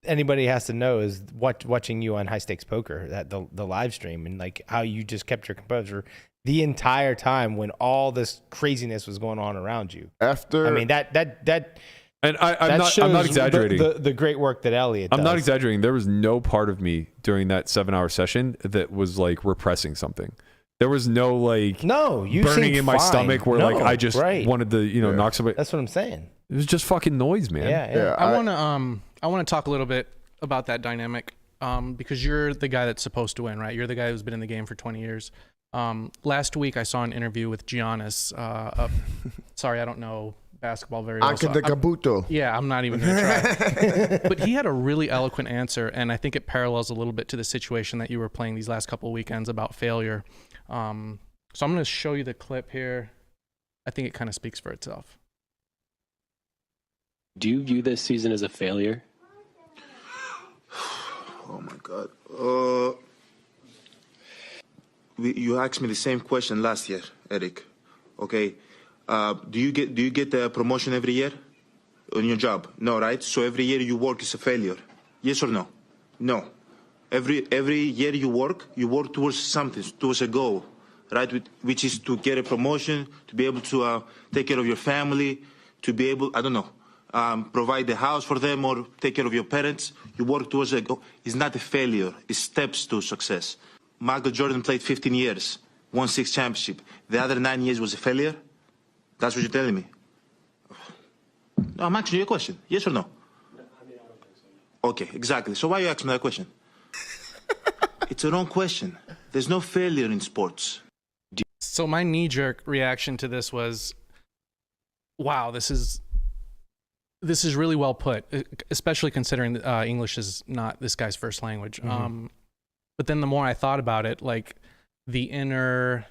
anybody has to know is watching you on High Stakes Poker, that the live stream, and like how you just kept your composure the entire time when all this craziness was going on around you. I mean that. And I'm not exaggerating. The great work that Elliot does. I'm not exaggerating. There was no part of me during that 7-hour session that was like repressing something. There was no like burning in my stomach where like I just wanted to knock somebody. That's what I'm saying. It was just fucking noise, man. Yeah. I want to talk a little bit about that dynamic because you're the guy that's supposed to win, right? You're the guy who's been in the game for 20 years. Last week I saw an interview with Giannis. Sorry, I don't know basketball very well. Yeah, I'm not even going to try. But he had a really eloquent answer, and I think it parallels a little bit to the situation that you were playing these last couple of weekends about failure. So I'm going to show you the clip here. I think it kind of speaks for itself. Do you view this season as a failure? Oh my God. You asked me the same question last year, Eric. Okay. Do you get the promotion every year on your job? No, right? So every year you work is a failure. Yes or no? No. Every year you work towards something, towards a goal, right? Which is to get a promotion, to be able to take care of your family, to be able, I don't know, provide a house for them or take care of your parents. You work towards a goal. It's not a failure. It's steps to success. Michael Jordan played 15 years, won 6 championships. The other 9 years was a failure? That's what you're telling me? No, I'm asking you a question. Yes or no? Okay, exactly. So why are you asking me that question? It's a wrong question. There's no failure in sports. So my knee-jerk reaction to this was, wow, this is really well put, especially considering English is not this guy's first language. But then the more I thought about it, like the inner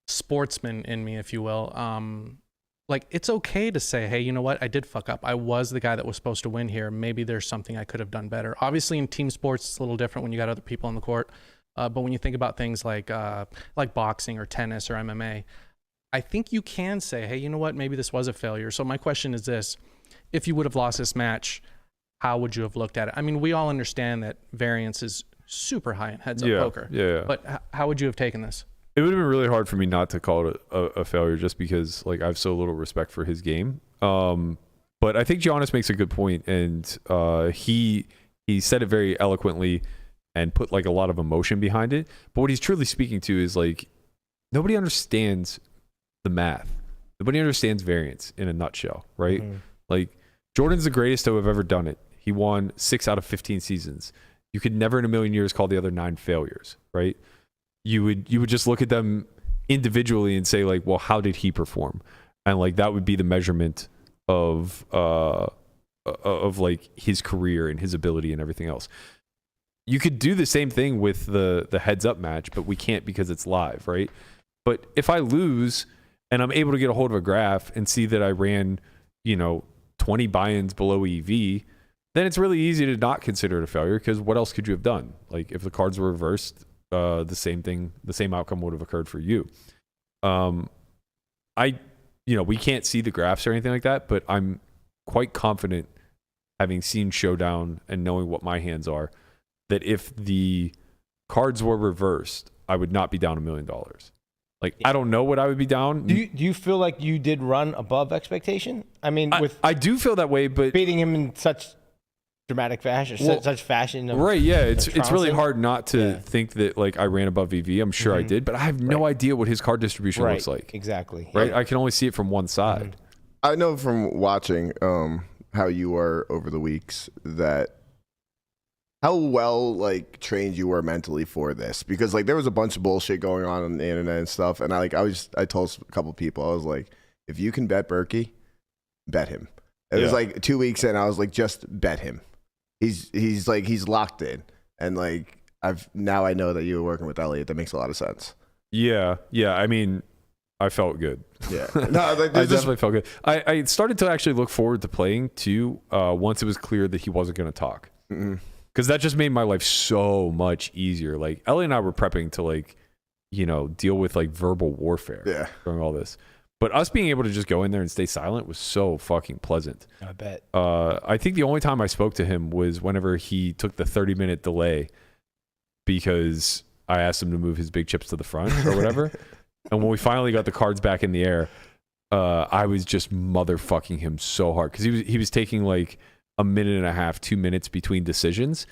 sportsman in me, if you will, like it's okay to say, hey, you know what? I did fuck up. I was the guy that was supposed to win here. Maybe there's something I could have done better. Obviously in team sports, it's a little different when you got other people on the court. But when you think about things like boxing or tennis or MMA, I think you can say, hey, you know what? Maybe this was a failure. So my question is this: if you would have lost this match, how would you have looked at it? I mean, we all understand that variance is super high in heads-up poker. Yeah. But how would you have taken this? It would have been really hard for me not to call it a failure, just because like I have so little respect for his game. But I think Giannis makes a good point, and he said it very eloquently and put like a lot of emotion behind it. But what he's truly speaking to is like nobody understands the math. Nobody understands variance in a nutshell, right? Like Jordan's the greatest to have ever done it. He won 6 out of 15 seasons. You could never in a million years call the other 9 failures, right? You would just look at them individually and say like, well, how did he perform? And like that would be the measurement of like his career and his ability and everything else. You could do the same thing with the heads up match, but we can't because it's live, right? But if I lose and I'm able to get a hold of a graph and see that I ran, 20 buy-ins below EV, then it's really easy to not consider it a failure, because what else could you have done? Like if the cards were reversed, the same outcome would have occurred for you. We can't see the graphs or anything like that, but I'm quite confident, having seen Showdown and knowing what my hands are, that if the cards were reversed, I would not be down $1 million. Like, I don't know what I would be down. Do you feel like you did run above expectation? I mean, I do feel that way, but beating him in such dramatic fashion, such fashion. Right, yeah. It's really hard not to think that like I ran above EV. I'm sure I did, but I have no idea what his card distribution looks like. Exactly. Right? Yeah. I can only see it from one side. I know from watching how you are over the weeks that how well like trained you were mentally for this, because like there was a bunch of bullshit going on the internet and stuff, and I told a couple people, I was like, if you can bet Berkey, bet him. It was like 2 weeks in, I was like, just bet him. He's locked in, and like I know that you were working with Elliot. That makes a lot of sense. Yeah. I mean, I felt good. Yeah, no, like, I definitely felt good. I started to actually look forward to playing too once it was clear that he wasn't going to talk, because that just made my life so much easier. Like Elliot and I were prepping to like deal with like verbal warfare during all this. But us being able to just go in there and stay silent was so fucking pleasant. I bet. I think the only time I spoke to him was whenever he took the 30-minute delay, because I asked him to move his big chips to the front or whatever. And when we finally got the cards back in the air, I was just motherfucking him so hard, because he was taking like a minute and a half, 2 minutes between decisions.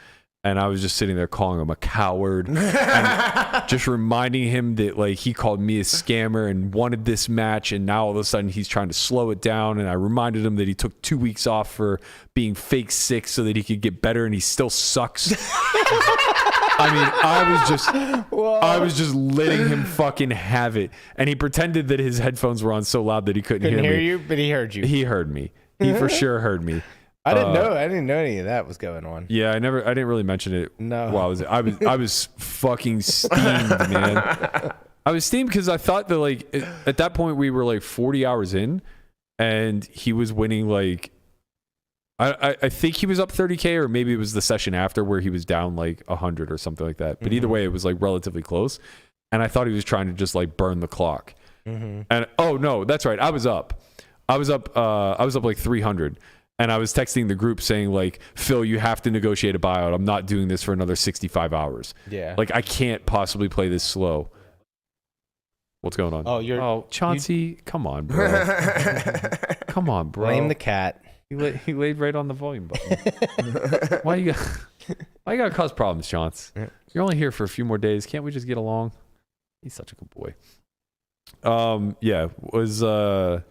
And I was just sitting there calling him a coward and just reminding him that like he called me a scammer and wanted this match, and now all of a sudden he's trying to slow it down. And I reminded him that he took 2 weeks off for being fake sick so that he could get better, and he still sucks. I mean, I was just letting him fucking have it, and he pretended that his headphones were on so loud that he couldn't hear me. You, but he heard you. He heard me. He for sure heard me. I didn't know any of that was going on. Yeah, I didn't really mention it. No. While I was fucking steamed, man. I was steamed because I thought that like at that point we were like 40 hours in, and he was winning like I think he was up 30K, or maybe it was the session after where he was down like 100 or something like that. But either way, it was like relatively close, and I thought he was trying to just like burn the clock. And oh no, that's right. I was up like 300. And I was texting the group saying like, Phil, you have to negotiate a buyout. I'm not doing this for another 65 hours. Yeah. Like I can't possibly play this slow. What's going on? Oh, Chauncey, come on, bro. Come on, bro. Blame the cat. He laid right on the volume button. Why you gotta cause problems, Chance? You're only here for a few more days. Can't we just get along? He's such a good boy. I was a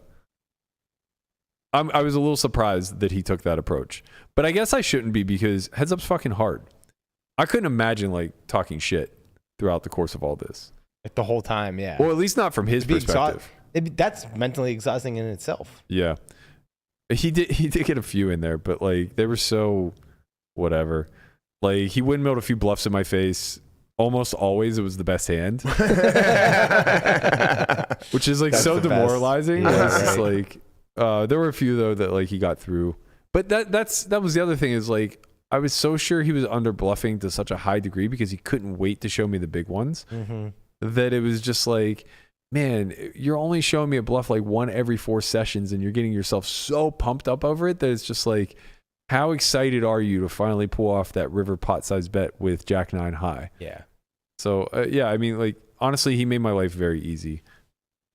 little surprised that he took that approach, but I guess I shouldn't be because heads up's fucking hard. I couldn't imagine like talking shit throughout the course of all this. Like the whole time, yeah. Well, at least not from his perspective. That's mentally exhausting in itself. Yeah. He did get a few in there, but like they were so whatever. Like he windmilled a few bluffs in my face. Almost always it was the best hand. Which is like so demoralizing. It's like there were a few though that like he got through. But that was the other thing is like I was so sure he was under bluffing to such a high degree because he couldn't wait to show me the big ones that it was just like, man, you're only showing me a bluff like one every 4 sessions and you're getting yourself so pumped up over it that it's just like, how excited are you to finally pull off that river pot size bet with Jack 9 high? Yeah. So I mean, like honestly, he made my life very easy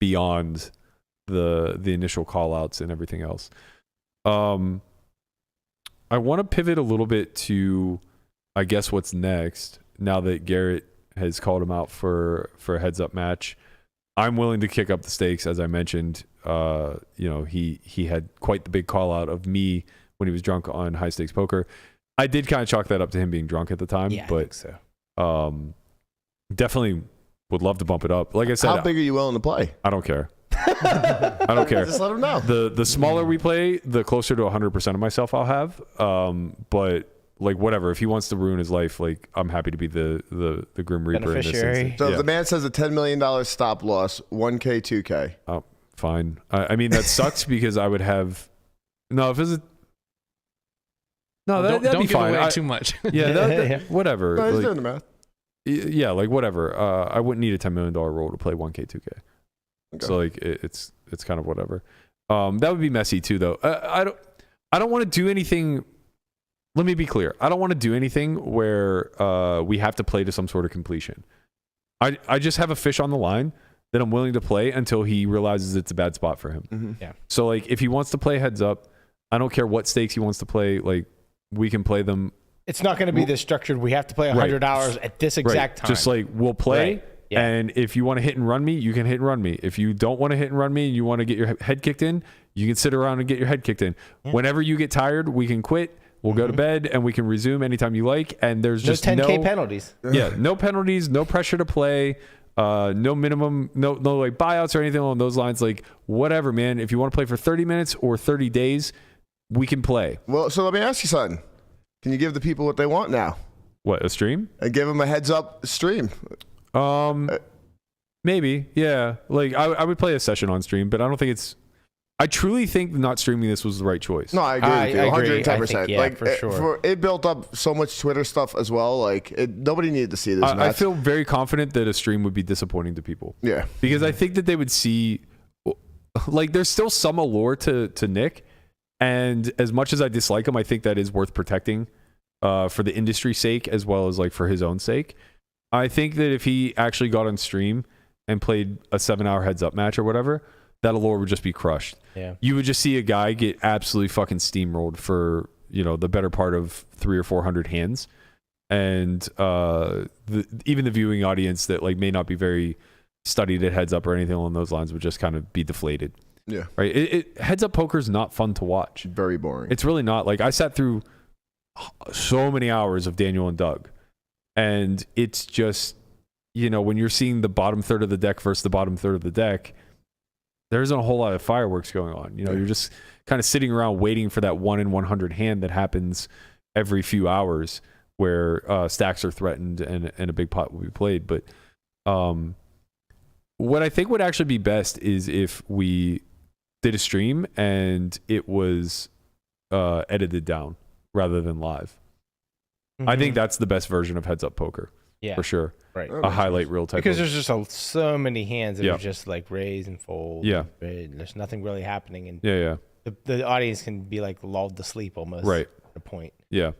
beyond the initial call outs and everything else. I want to pivot a little bit to, I guess, what's next. Now that Garrett has called him out for a heads up match, I'm willing to kick up the stakes. As I mentioned, he had quite the big call out of me when he was drunk on high stakes poker. I did kind of chalk that up to him being drunk at the time, yeah, but I think so. Definitely would love to bump it up. Like I said, how big are you willing to play? I don't care. I don't care. Just let him know. The smaller we play, the closer to 100% of myself I'll have. But like whatever, if he wants to ruin his life, like I'm happy to be the Grim Reaper in this instance. So if the man says a $10 million stop loss, 1K, 2K. Oh, fine. I mean that sucks because I would have if it's that'd don't be give fine. away too much. Yeah, whatever. No, he's like, doing the math. Yeah, like whatever. I wouldn't need a $10 million roll to play 1K, 2K. Okay. So like it's kind of whatever. That would be messy too, though. I don't want to do anything. Let me be clear. I don't want to do anything where we have to play to some sort of completion. I just have a fish on the line that I'm willing to play until he realizes it's a bad spot for him. Mm-hmm. Yeah. So like if he wants to play heads up, I don't care what stakes he wants to play. Like we can play them. It's not going to be this structured. We have to play 100 hours at this exact time. Just like we'll play. Right. Yeah. And if you want to hit and run me, you can hit and run me. If you don't want to hit and run me and you want to get your head kicked in, you can sit around and get your head kicked in. Yeah. Whenever you get tired, we can quit. We'll go to bed and we can resume anytime you like. And there's just 10K penalties. Yeah, no penalties, no pressure to play, no minimum, no like buyouts or anything along those lines. Like whatever, man. If you want to play for 30 minutes or 30 days, we can play. Well, so let me ask you something. Can you give the people what they want now? What, a stream? And give them a heads up stream. Maybe, yeah. Like I would play a session on stream, but I don't think it's. I truly think not streaming this was the right choice. No, I agree with you, 110%. Yeah, like for sure. It built up so much Twitter stuff as well. Like nobody needed to see this. I feel very confident that a stream would be disappointing to people. Yeah, because I think that they would see, like, there's still some allure to Nick, and as much as I dislike him, I think that is worth protecting, for the industry's sake as well as like for his own sake. I think that if he actually got on stream and played a 7-hour heads up match or whatever, that allure would just be crushed. Yeah. You would just see a guy get absolutely fucking steamrolled for, the better part of 300 or 400 hands. And even the viewing audience that like may not be very studied at heads up or anything along those lines would just kind of be deflated. Yeah. Right. Heads up poker is not fun to watch. Very boring. It's really not. Like I sat through so many hours of Daniel and Doug, and it's just, when you're seeing the bottom third of the deck versus the bottom third of the deck, there isn't a whole lot of fireworks going on. You're just kind of sitting around waiting for that 1 in 100 hand that happens every few hours where stacks are threatened and a big pot will be played. But what I think would actually be best is if we did a stream and it was edited down rather than live. Mm-hmm. I think that's the best version of heads up poker. Yeah, for sure. Right. A highlight reel type. Because there's just so many hands that are just like raise and fold. Yeah. There's nothing really happening. And the audience can be like lulled to sleep almost. Right. At a point. Yeah.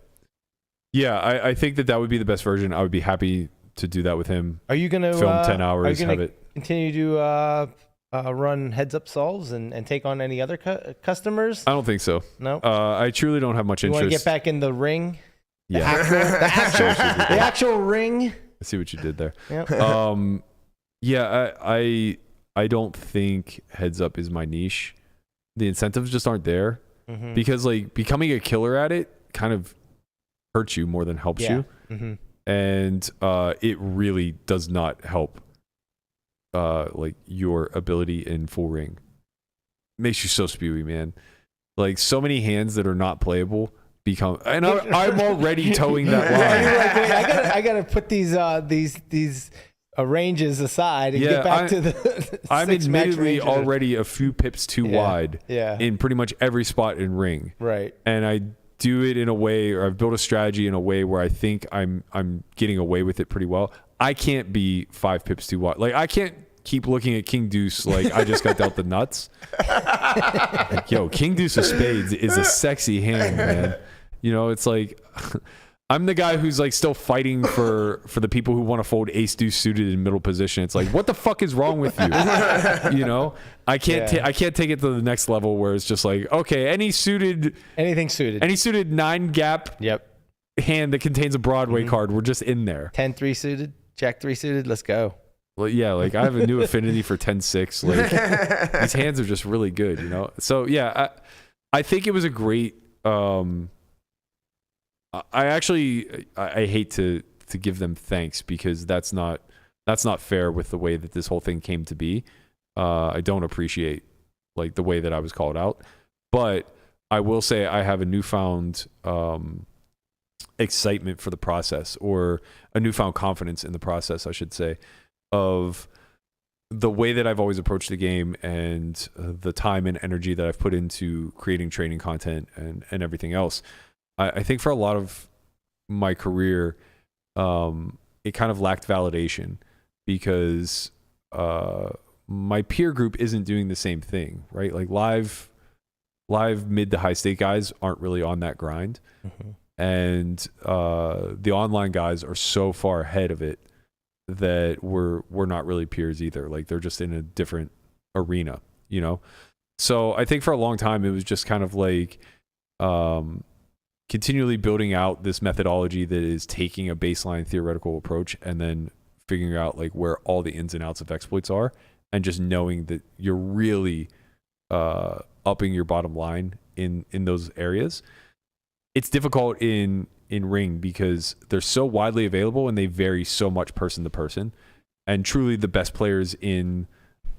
Yeah. I think that would be the best version. I would be happy to do that with him. Are you going to film 10 hours? Are you going to continue to run heads up solves and take on any other customers? I don't think so. No. I truly don't have much interest. You want to get back in the ring? Yeah. The actual ring. I see what you did there. Yep. Yeah, I don't think heads up is my niche. The incentives just aren't there because like becoming a killer at it kind of hurts you more than helps you. And it really does not help like your ability in full ring. Makes you so spewy, man. Like so many hands that are not playable become, and I'm already towing that line. You're like, wait, I gotta put these ranges aside and get back to the I'm admittedly already a few pips too wide Yeah. in pretty much every spot in ring. Right. And I do it in a way, or I've built a strategy in a way where I think I'm getting away with it pretty well. I can't be 5 pips too wide. Like I can't keep looking at King Deuce like I just got dealt the nuts. Like, yo, King Deuce of Spades is a sexy hand, man. You know, it's like I'm the guy who's like still fighting for the people who want to fold ace deuce suited in middle position. It's like, what the fuck is wrong with you? You know, I can't take it to the next level where it's just like, okay, any suited 9 gap hand that contains a Broadway card, we're just in there. 10-3 suited, Jack 3 suited, let's go. Well, yeah, like I have a new affinity for 10-6. Like these hands are just really good, you know. So yeah, I think it was a great. I hate to give them thanks because that's not fair with the way that this whole thing came to be. I don't appreciate like the way that I was called out, but I will say I have a newfound excitement for the process, or a newfound confidence in the process, I should say, of the way that I've always approached the game and the time and energy that I've put into creating training content and everything else. I think for a lot of my career, it kind of lacked validation because my peer group isn't doing the same thing, right? Like live mid to high stake guys aren't really on that grind. And the online guys are so far ahead of it that we're not really peers either. Like they're just in a different arena, you know? So I think for a long time, it was just kind of like, continually building out this methodology that is taking a baseline theoretical approach and then figuring out like where all the ins and outs of exploits are, and just knowing that you're really upping your bottom line in those areas. It's difficult in ring because they're so widely available and they vary so much person to person, and truly the best players in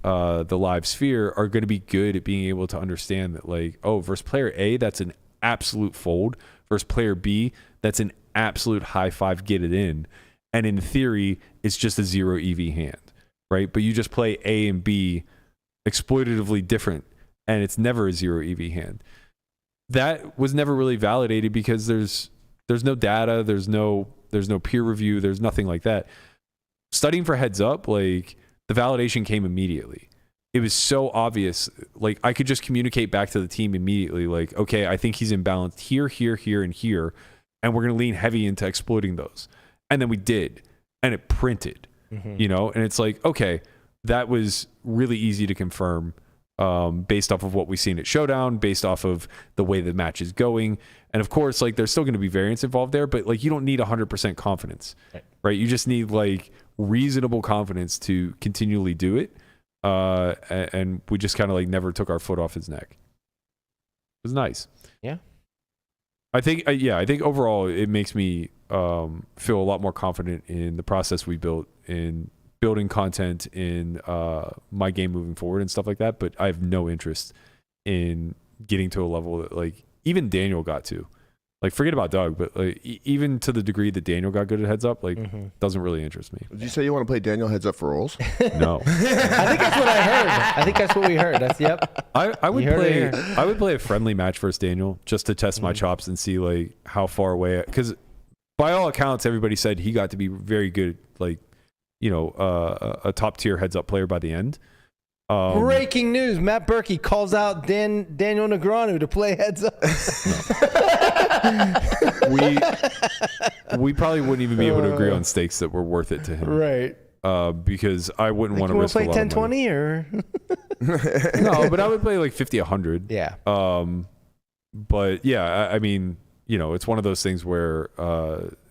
the live sphere are going to be good at being able to understand that like, oh, versus player A, that's an absolute fold, versus player B, that's an absolute high five, get it in. And in theory, it's just a 0 EV hand, right? But you just play A and B exploitatively different, and it's never a 0 EV hand. That was never really validated because there's no data, there's no peer review, there's nothing like that. Studying for heads up, like the validation came immediately. It was so obvious. Like I could just communicate back to the team immediately. Like, okay, I think he's imbalanced here, and here. And we're going to lean heavy into exploiting those. And then we did. And it printed, you know? And it's like, okay, that was really easy to confirm based off of what we've seen at Showdown, based off of the way the match is going. And of course, like there's still going to be variance involved there, but like you don't need 100% confidence, right? You just need like reasonable confidence to continually do it. And we just kind of like never took our foot off his neck. It was nice. Yeah. I think overall it makes me feel a lot more confident in the process we built in building content in my game moving forward and stuff like that. But I have no interest in getting to a level that like even Daniel got to. Like, forget about Doug, but like even to the degree that Daniel got good at heads up, like doesn't really interest me. Did you say you want to play Daniel heads up for rolls? No. I think that's what I heard. I think that's what we heard. That's I would play a friendly match versus Daniel just to test my chops and see like how far away, because by all accounts everybody said he got to be very good, like, you know, a top tier heads up player by the end. Breaking news: Matt Berkey calls out Daniel Negreanu to play heads up. We probably wouldn't even be able to agree on stakes that were worth it to him. Right. because I wouldn't want to risk play a lot of 10-20 or no, but I would play like 50-100. Yeah. But yeah, I mean, you know, it's one of those things where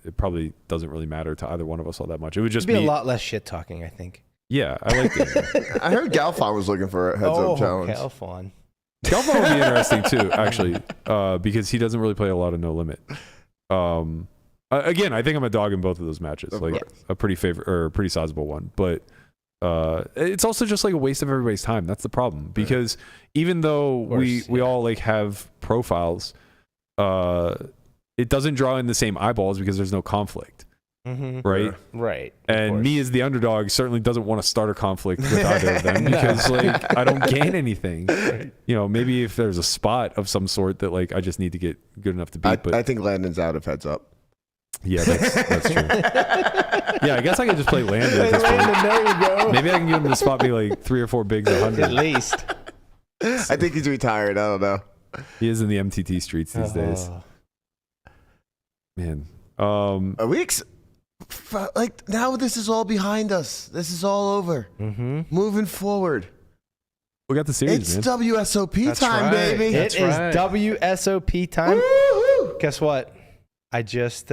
it probably doesn't really matter to either one of us all that much. It would just be a lot less shit talking, I think. Yeah, I like it. I heard Galfon was looking for a heads-up challenge. Galfon would be interesting too, actually, because he doesn't really play a lot of No Limit. Again, I think I'm a dog in both of those matches, like a pretty sizable one. But it's also just like a waste of everybody's time. That's the problem, because even though we all like have profiles, it doesn't draw in the same eyeballs because there's no conflict. Right. Right. And me as the underdog certainly doesn't want to start a conflict with either of them because like I don't gain anything. Right. You know, maybe if there's a spot of some sort that like I just need to get good enough to beat. But I think Landon's out of heads up. Yeah, that's true. Yeah, I guess I could just play Landon at this point. There you go. Maybe I can get him to spot me like 3 or 4 bigs 100 at least. I think he's retired. I don't know. He is in the MTT streets these days. Man, are we like now? This is all behind us. This is all over. Moving forward. We got the series. It's WSOP time, baby. It is WSOP time. Woo-hoo! Guess what? I just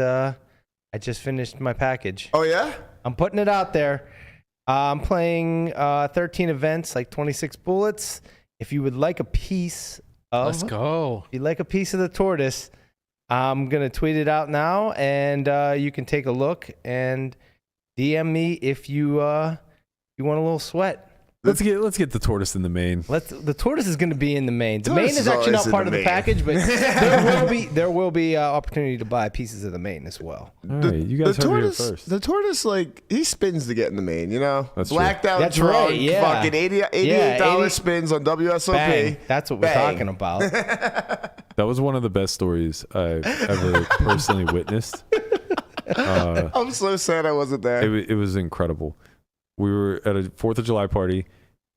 finished my package. Oh yeah? I'm putting it out there. I'm playing 13 events, like 26 bullets. If you would like a piece of, let's go. If you like a piece of the tortoise, I'm gonna tweet it out now, and you can take a look and DM me if you want a little sweat. Let's get the tortoise in the main. The tortoise is going to be in the main. The main is actually not part of the package, but there will be opportunity to buy pieces of the main as well. All right, you guys heard me first. The tortoise, like he spins to get in the main. You know, that's blacked out, that's drunk, right, yeah. fucking $88 spins on WSOP. Bang. That's what we're talking about. That was one of the best stories I've ever personally witnessed. I'm so sad I wasn't there. It was incredible. We were at a 4th of July party,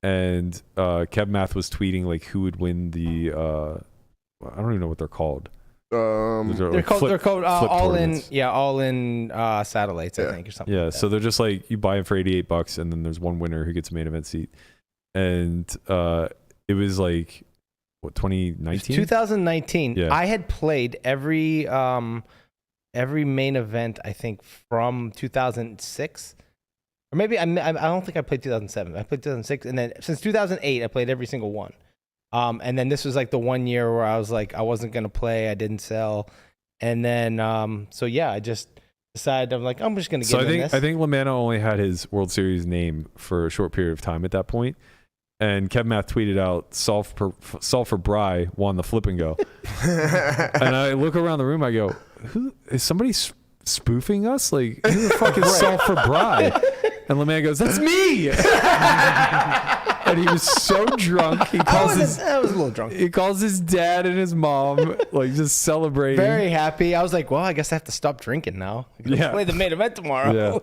and Kev Math was tweeting like who would win the I don't even know what they're called. They're called all in satellites, I think, or something. Yeah, like that. so they're just like you buy them for $88, and then there's one winner who gets a main event seat, and it was like what 2019? 2019. Yeah. I had played every main event I think from 2006. Or maybe I don't think I played 2007. I played 2006, and then since 2008, I played every single one. And then this was like the 1 year where I was like, I wasn't gonna play, I didn't sell, and then I just decided I'm like, I'm just gonna get in this. I think Lamanna only had his World Series name for a short period of time at that point, and Kev Math tweeted out, "Solve for Bry won the flip and go," and I look around the room, I go, "Who is somebody spoofing us? Like who the fuck is Solve for Bry?" And LeMay goes, "That's me!" And he was so drunk. I was a little drunk. He calls his dad and his mom, like just celebrating. Very happy. I was like, well, I guess I have to stop drinking now. I play the main event tomorrow.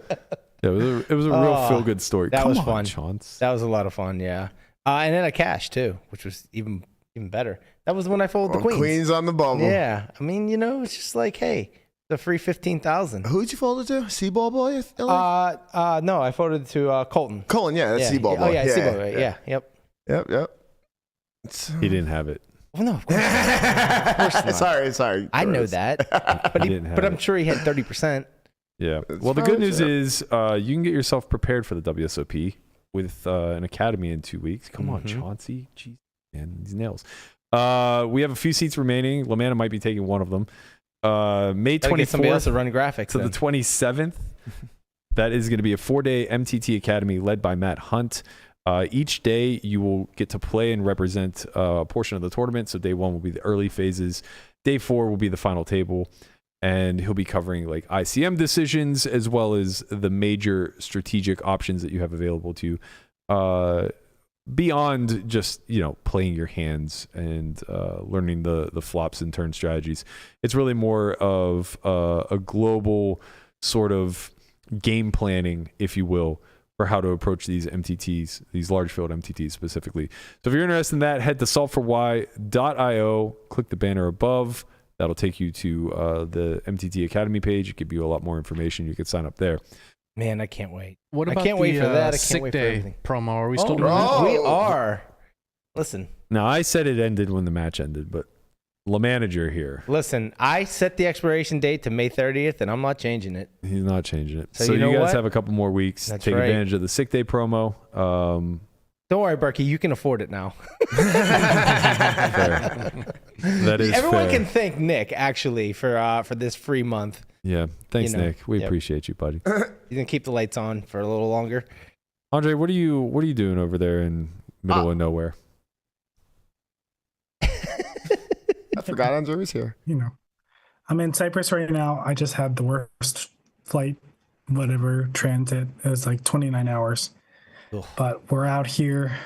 Yeah, it was a real feel-good story. That was fun. Chance. That was a lot of fun, yeah. And then I cashed, too, which was even better. That was when I folded the queens. Queens on the bubble. Yeah. I mean, it's just like, hey, the free 15,000. Who'd you fold it to? Seaball boy? No, I folded to Colton. Colton, yeah, that's Seaball boy. Oh yeah, Seaball boy. Yeah, yep. He didn't have it. Well, no, of course not. Of course not. Sorry. I know that, but I'm sure he had 30%. Yeah. Well, the good news is you can get yourself prepared for the WSOP with an academy in 2 weeks. Come on, Chauncey. Jeez, man, these nails. We have a few seats remaining. Lamanna might be taking one of them. May 24th somebody else to run graphics to the 27th. That is going to be a 4-day MTT Academy led by Matt Hunt. Each day you will get to play and represent a portion of the tournament. So day 1 will be the early phases. Day 4 will be the final table. And he'll be covering like ICM decisions as well as the major strategic options that you have available to you. Beyond just playing your hands and learning the flops and turn strategies, it's really more of a global sort of game planning, if you will, for how to approach these MTTs, these large field MTTs specifically. So if you're interested in that, head to solveforwhy.io, click the banner above. That'll take you to the MTT Academy page. It give you a lot more information. You can sign up there. Man, I can't wait. What about I can't wait for that. I can't sick wait for day everything. promo? Are we still doing that? We are. Listen. No, I said it ended when the match ended, but the manager here. Listen, I set the expiration date to May 30th, and I'm not changing it. He's not changing it. So you know guys what? have a couple more weeks. That's Take right. advantage of the sick day promo. Don't worry, Berkey. You can afford it now. Fair. That is Everyone fair. can thank Nick, actually, for this free month. Yeah. Thanks, You know, Nick. We appreciate you, buddy. He's going to keep the lights on for a little longer. Andre, what are you doing over there in middle of nowhere? I forgot Andre was here. You know, I'm in Cyprus right now. I just had the worst flight, whatever, transit. It was like 29 hours. Ugh. But we're out here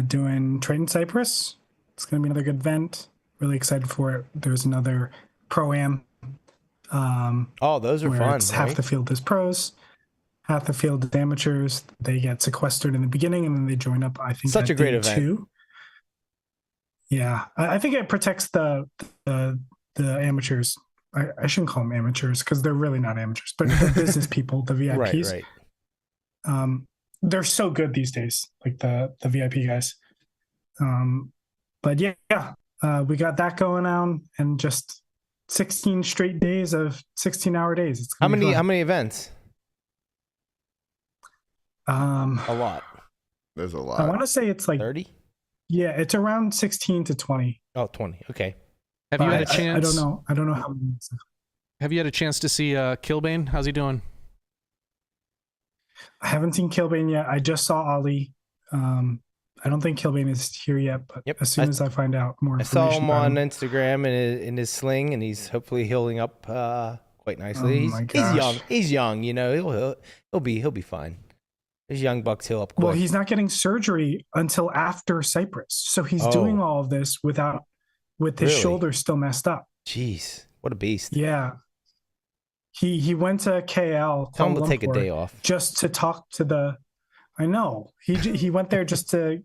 doing trade in Cyprus. It's going to be another good event. Really excited for it. There's another Pro-Am. Those are where fun. it's half the field is pros, half the field is amateurs. They get sequestered in the beginning, and then they join up. I think Such at a great day event. 2. Yeah, I think it protects the amateurs. I shouldn't call them amateurs because they're really not amateurs, but the business people, the VIPs. Right. They're so good these days, like the VIP guys. But yeah, we got that going on, and just 16 straight days of 16-hour days. It's How gonna be many? fun. How many events? A lot. There's a lot. I want to say it's like 30? Yeah, it's around 16 to 20. Oh, 20. Okay. Have you had a I chance? don't know how many. Have you had a chance to see Kilbane? How's he doing? I haven't seen Kilbane yet. I just saw Ali. I don't think Kilbane is here yet, but as soon as I find out more I information, saw him about on Instagram in his sling, and he's hopefully healing up quite nicely. Oh my He's gosh. young. He's young. You know, he'll be fine. These young bucks heal up quick. Well, he's not getting surgery until after Cyprus, so he's doing all of this with his shoulder still messed up. Jeez, what a beast! Yeah, he went to KL. Tell him to Kuala take a Lumpur, day off just to talk to the. I know he went there just to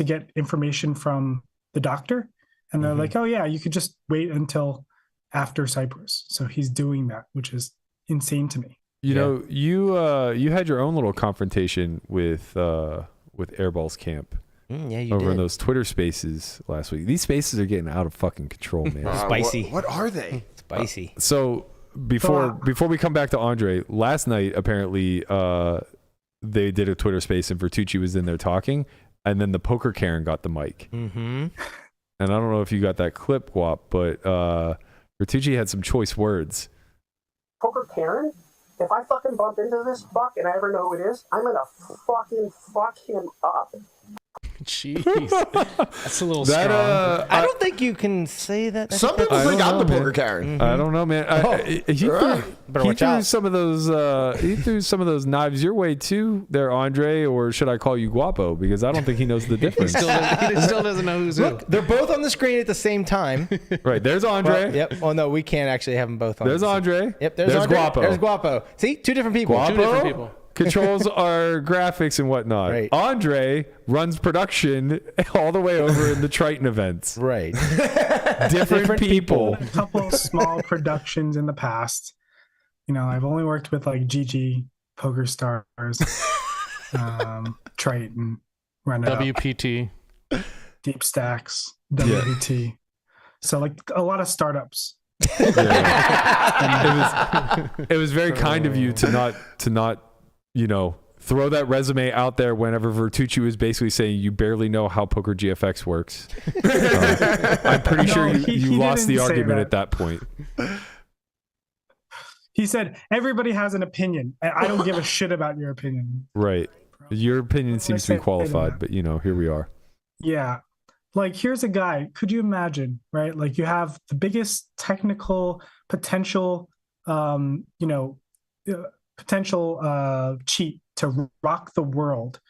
get information from the doctor, and they're like, oh yeah, you could just wait until after Cyprus. So he's doing that, which is insane to me. You know, you had your own little confrontation with Airball's camp. Yeah, you over did. in those Twitter spaces last week. These spaces are getting out of fucking control, man. Spicy. What are they? Spicy. So before we come back to Andre, last night apparently they did a Twitter space and Vertucci was in there talking, and then the poker Karen got the mic. Mm-hmm. And I don't know if you got that clip, Guap, but Vertucci had some choice words. Poker Karen? If I fucking bump into this fuck and I ever know who it is, I'm gonna fucking fuck him up. Jeez, that's a little strong. I don't think you can say that. Some people think I'm the poker Karen. I don't know, man. He threw some of those knives your way too, there, Andre. Or should I call you Guapo? Because I don't think he knows the difference. he still doesn't know who's Look, they're both on the screen at the same time. Right, there's Andre. Well, yep. Oh no, we can't actually have them both on. There's Andre. Yep. There's Andre. Guapo. There's Guapo. See, two different people. Guapo Two different people. controls our graphics and whatnot. Right. Andre runs production all the way over in the Triton events. Right. Different people. A couple of small productions in the past. You know, I've only worked with like GG, Poker Stars, Triton, Run It Up, WPT. Deep Stacks, WPT. So like a lot of startups. It was very kind of you to not throw that resume out there whenever Vertucci was basically saying you barely know how Poker GFX works. I'm pretty sure you lost the argument at that point. He said, everybody has an opinion. And I don't give a shit about your opinion. Right. Your opinion seems to be qualified, but here we are. Yeah. Like, here's a guy. Could you imagine, right? Like, you have the biggest technical potential, cheat to rock the world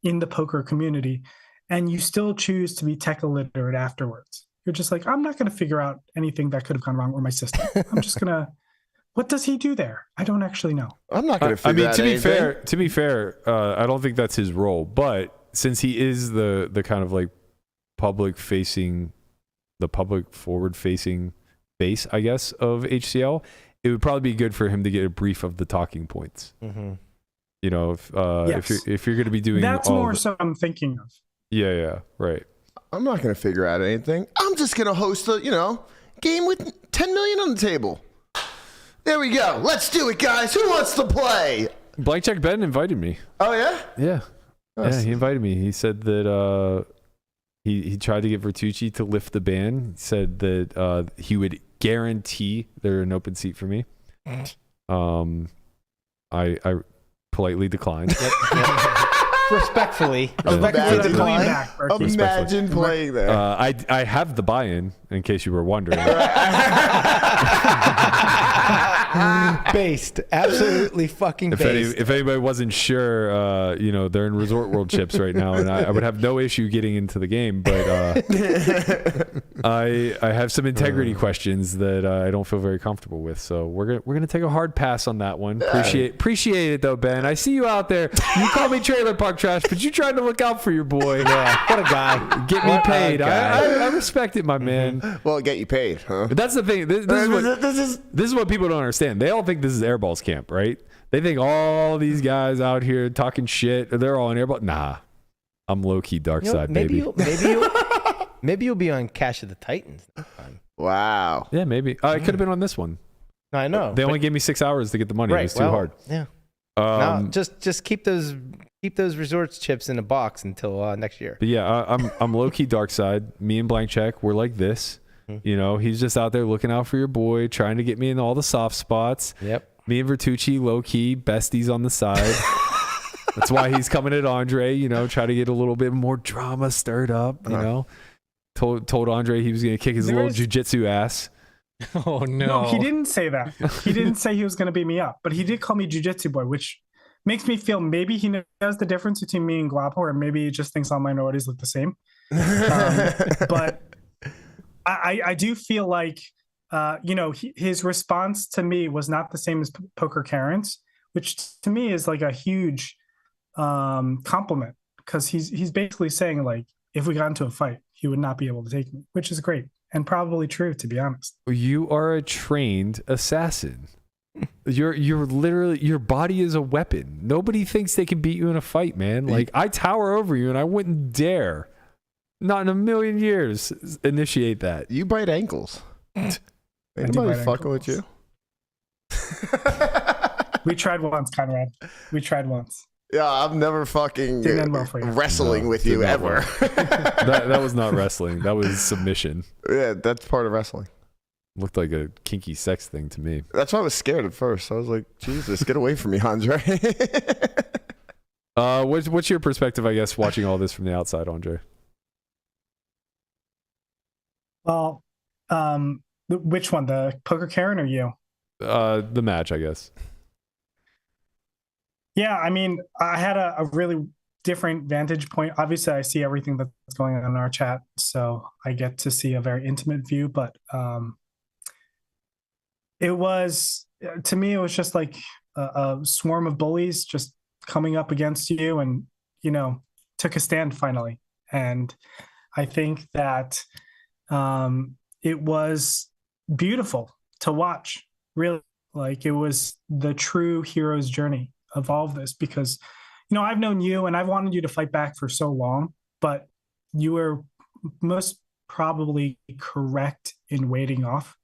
in the poker community, and you still choose to be tech illiterate afterwards. You're just like, I'm not going to figure out anything that could have gone wrong with my system. I'm just going to... What does he do there? I don't actually know. I'm not going to figure out anything. To be fair, I don't think that's his role. But since he is the kind of like public forward-facing base, I guess, of HCL, it would probably be good for him to get a brief of the talking points. Mm-hmm. You know, if you're going to be doing that's more so I'm thinking of. Yeah, right. I'm not going to figure out anything. I'm just going to host a, game with 10 million on the table. There we go. Let's do it, guys. Who wants to play? Blank Check Ben invited me. Oh, yeah? Yeah. Nice. Yeah, he invited me. He said that he tried to get Vertucci to lift the ban. He said that he would guarantee there's an open seat for me. I politely declined. Respectfully Imagine playing there. I have the buy-in, in case you were wondering. Based. Absolutely fucking based. If anybody wasn't sure, they're in Resort World chips right now, and I would have no issue getting into the game, but I have some integrity questions that I don't feel very comfortable with. So we're gonna take a hard pass on that one. Appreciate it though, Ben. I see you out there. You call me trailer park trash, but you tried to look out for your boy. Yeah, what a guy. Get me paid. I respect it, my man. Well, get you paid, huh? But that's the thing. This is what people don't understand. They all think this is Airball's camp, right? They think all these guys out here talking shit, they're all in Airball. Nah, I'm low key dark side, baby. Maybe you'll be on Cash of the Titans this time. Wow. Yeah, maybe. I could have been on this one. I know. They only gave me 6 hours to get the money. It was too hard. Yeah. No, just keep those resorts chips in a box until next year. But yeah, I'm low key dark side. Me and Blank Check, we're like this. He's just out there looking out for your boy, trying to get me in all the soft spots. Yep. Me and Vertucci, low key besties on the side. That's why he's coming at Andre. Try to get a little bit more drama stirred up. Told Andre he was gonna kick his little jujitsu ass. Oh no! No, he didn't say that. He didn't say he was gonna beat me up, but he did call me jujitsu boy, which makes me feel maybe he knows the difference between me and Guapo, or maybe he just thinks all minorities look the same. But I do feel like, his response to me was not the same as Poker Karen's, which to me is like a huge compliment, because he's basically saying, like, if we got into a fight, he would not be able to take me, which is great and probably true, to be honest. You are a trained assassin. You're literally, your body is a weapon. Nobody thinks they can beat you in a fight, man. Like, I tower over you and I wouldn't dare, not in a million years, initiate that. You bite ankles. Anybody fucking with you? We tried once, Conrad. We tried once. Yeah, I've never fucking wrestling with you ever. That was not wrestling. That was submission. Yeah, that's part of wrestling. Looked like a kinky sex thing to me. That's why I was scared at first. I was like, Jesus, get away from me, Andre. What's your perspective, I guess, watching all this from the outside, Andre? Well, which one? The Poker Karen or you? The match, I guess. Yeah, I mean, I had a really different vantage point. Obviously, I see everything that's going on in our chat, so I get to see a very intimate view. But it was, to me, it was just like a swarm of bullies just coming up against you, and took a stand finally. And I think that it was beautiful to watch. Really, like, it was the true hero's journey of all of this, because I've known you and I've wanted you to fight back for so long, but you were most probably correct in waiting off,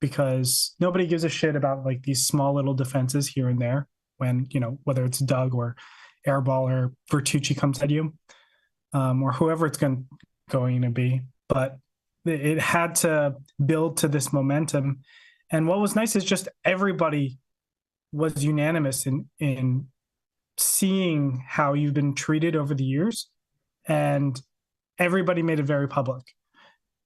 because nobody gives a shit about like these small little defenses here and there when whether it's Doug or Airball or Vertucci comes at you, or whoever it's going to be. But it had to build to this momentum. And what was nice is just everybody was unanimous in seeing how you've been treated over the years, and everybody made it very public.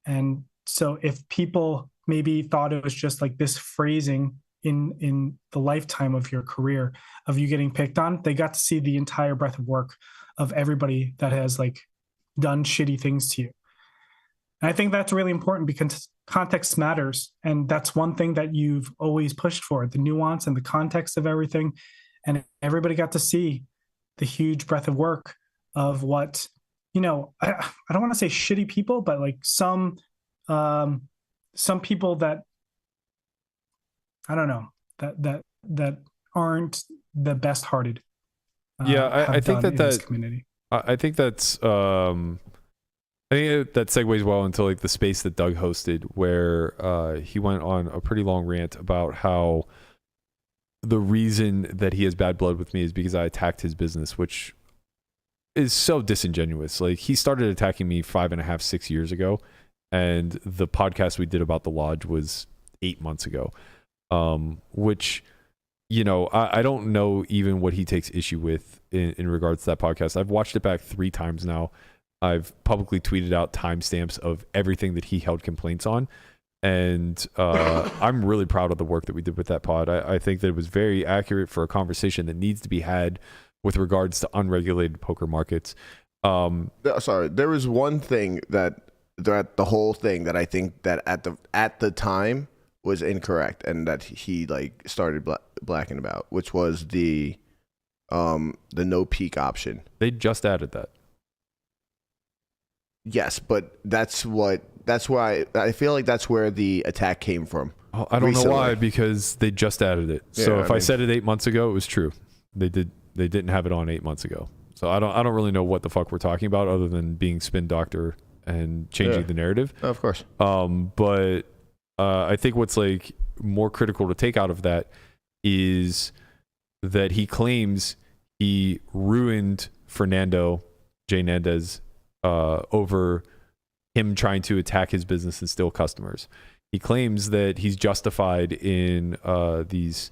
And so if people maybe thought it was just like this phrasing in the lifetime of your career of you getting picked on, they got to see the entire breadth of work of everybody that has like done shitty things to you. And I think that's really important, because context matters. And that's one thing that you've always pushed for, the nuance and the context of everything. And everybody got to see the huge breadth of work of what, I don't want to say shitty people, but like some people that, I don't know, that aren't the best hearted. I think this community. I think that's I think that segues well into like the space that Doug hosted, where he went on a pretty long rant about how the reason that he has bad blood with me is because I attacked his business, which is so disingenuous. Like, he started attacking me 5.5, 6 years ago, and the podcast we did about the lodge was 8 months ago, which, you know, I don't know even what he takes issue with in regards to that podcast. I've watched it back 3 times now. I've publicly tweeted out timestamps of everything that he held complaints on. And I'm really proud of the work that we did with that pod. I think that it was very accurate for a conversation that needs to be had with regards to unregulated poker markets. Sorry, there was one thing that the whole thing that I think that at the time was incorrect, and that he like started blacking about, which was the no peak option. They just added that. Yes, but that's why I feel like that's where the attack came from. Oh, I don't know why, because they just added it. So if I said it 8 months ago, it was true. They didn't have it on 8 months ago. So I don't really know what the fuck we're talking about, other than being spin doctor and changing the narrative. Oh, of course. But I think what's like more critical to take out of that is that he claims he ruined Fernando J. Nandez over him trying to attack his business and steal customers. He claims that he's justified in these,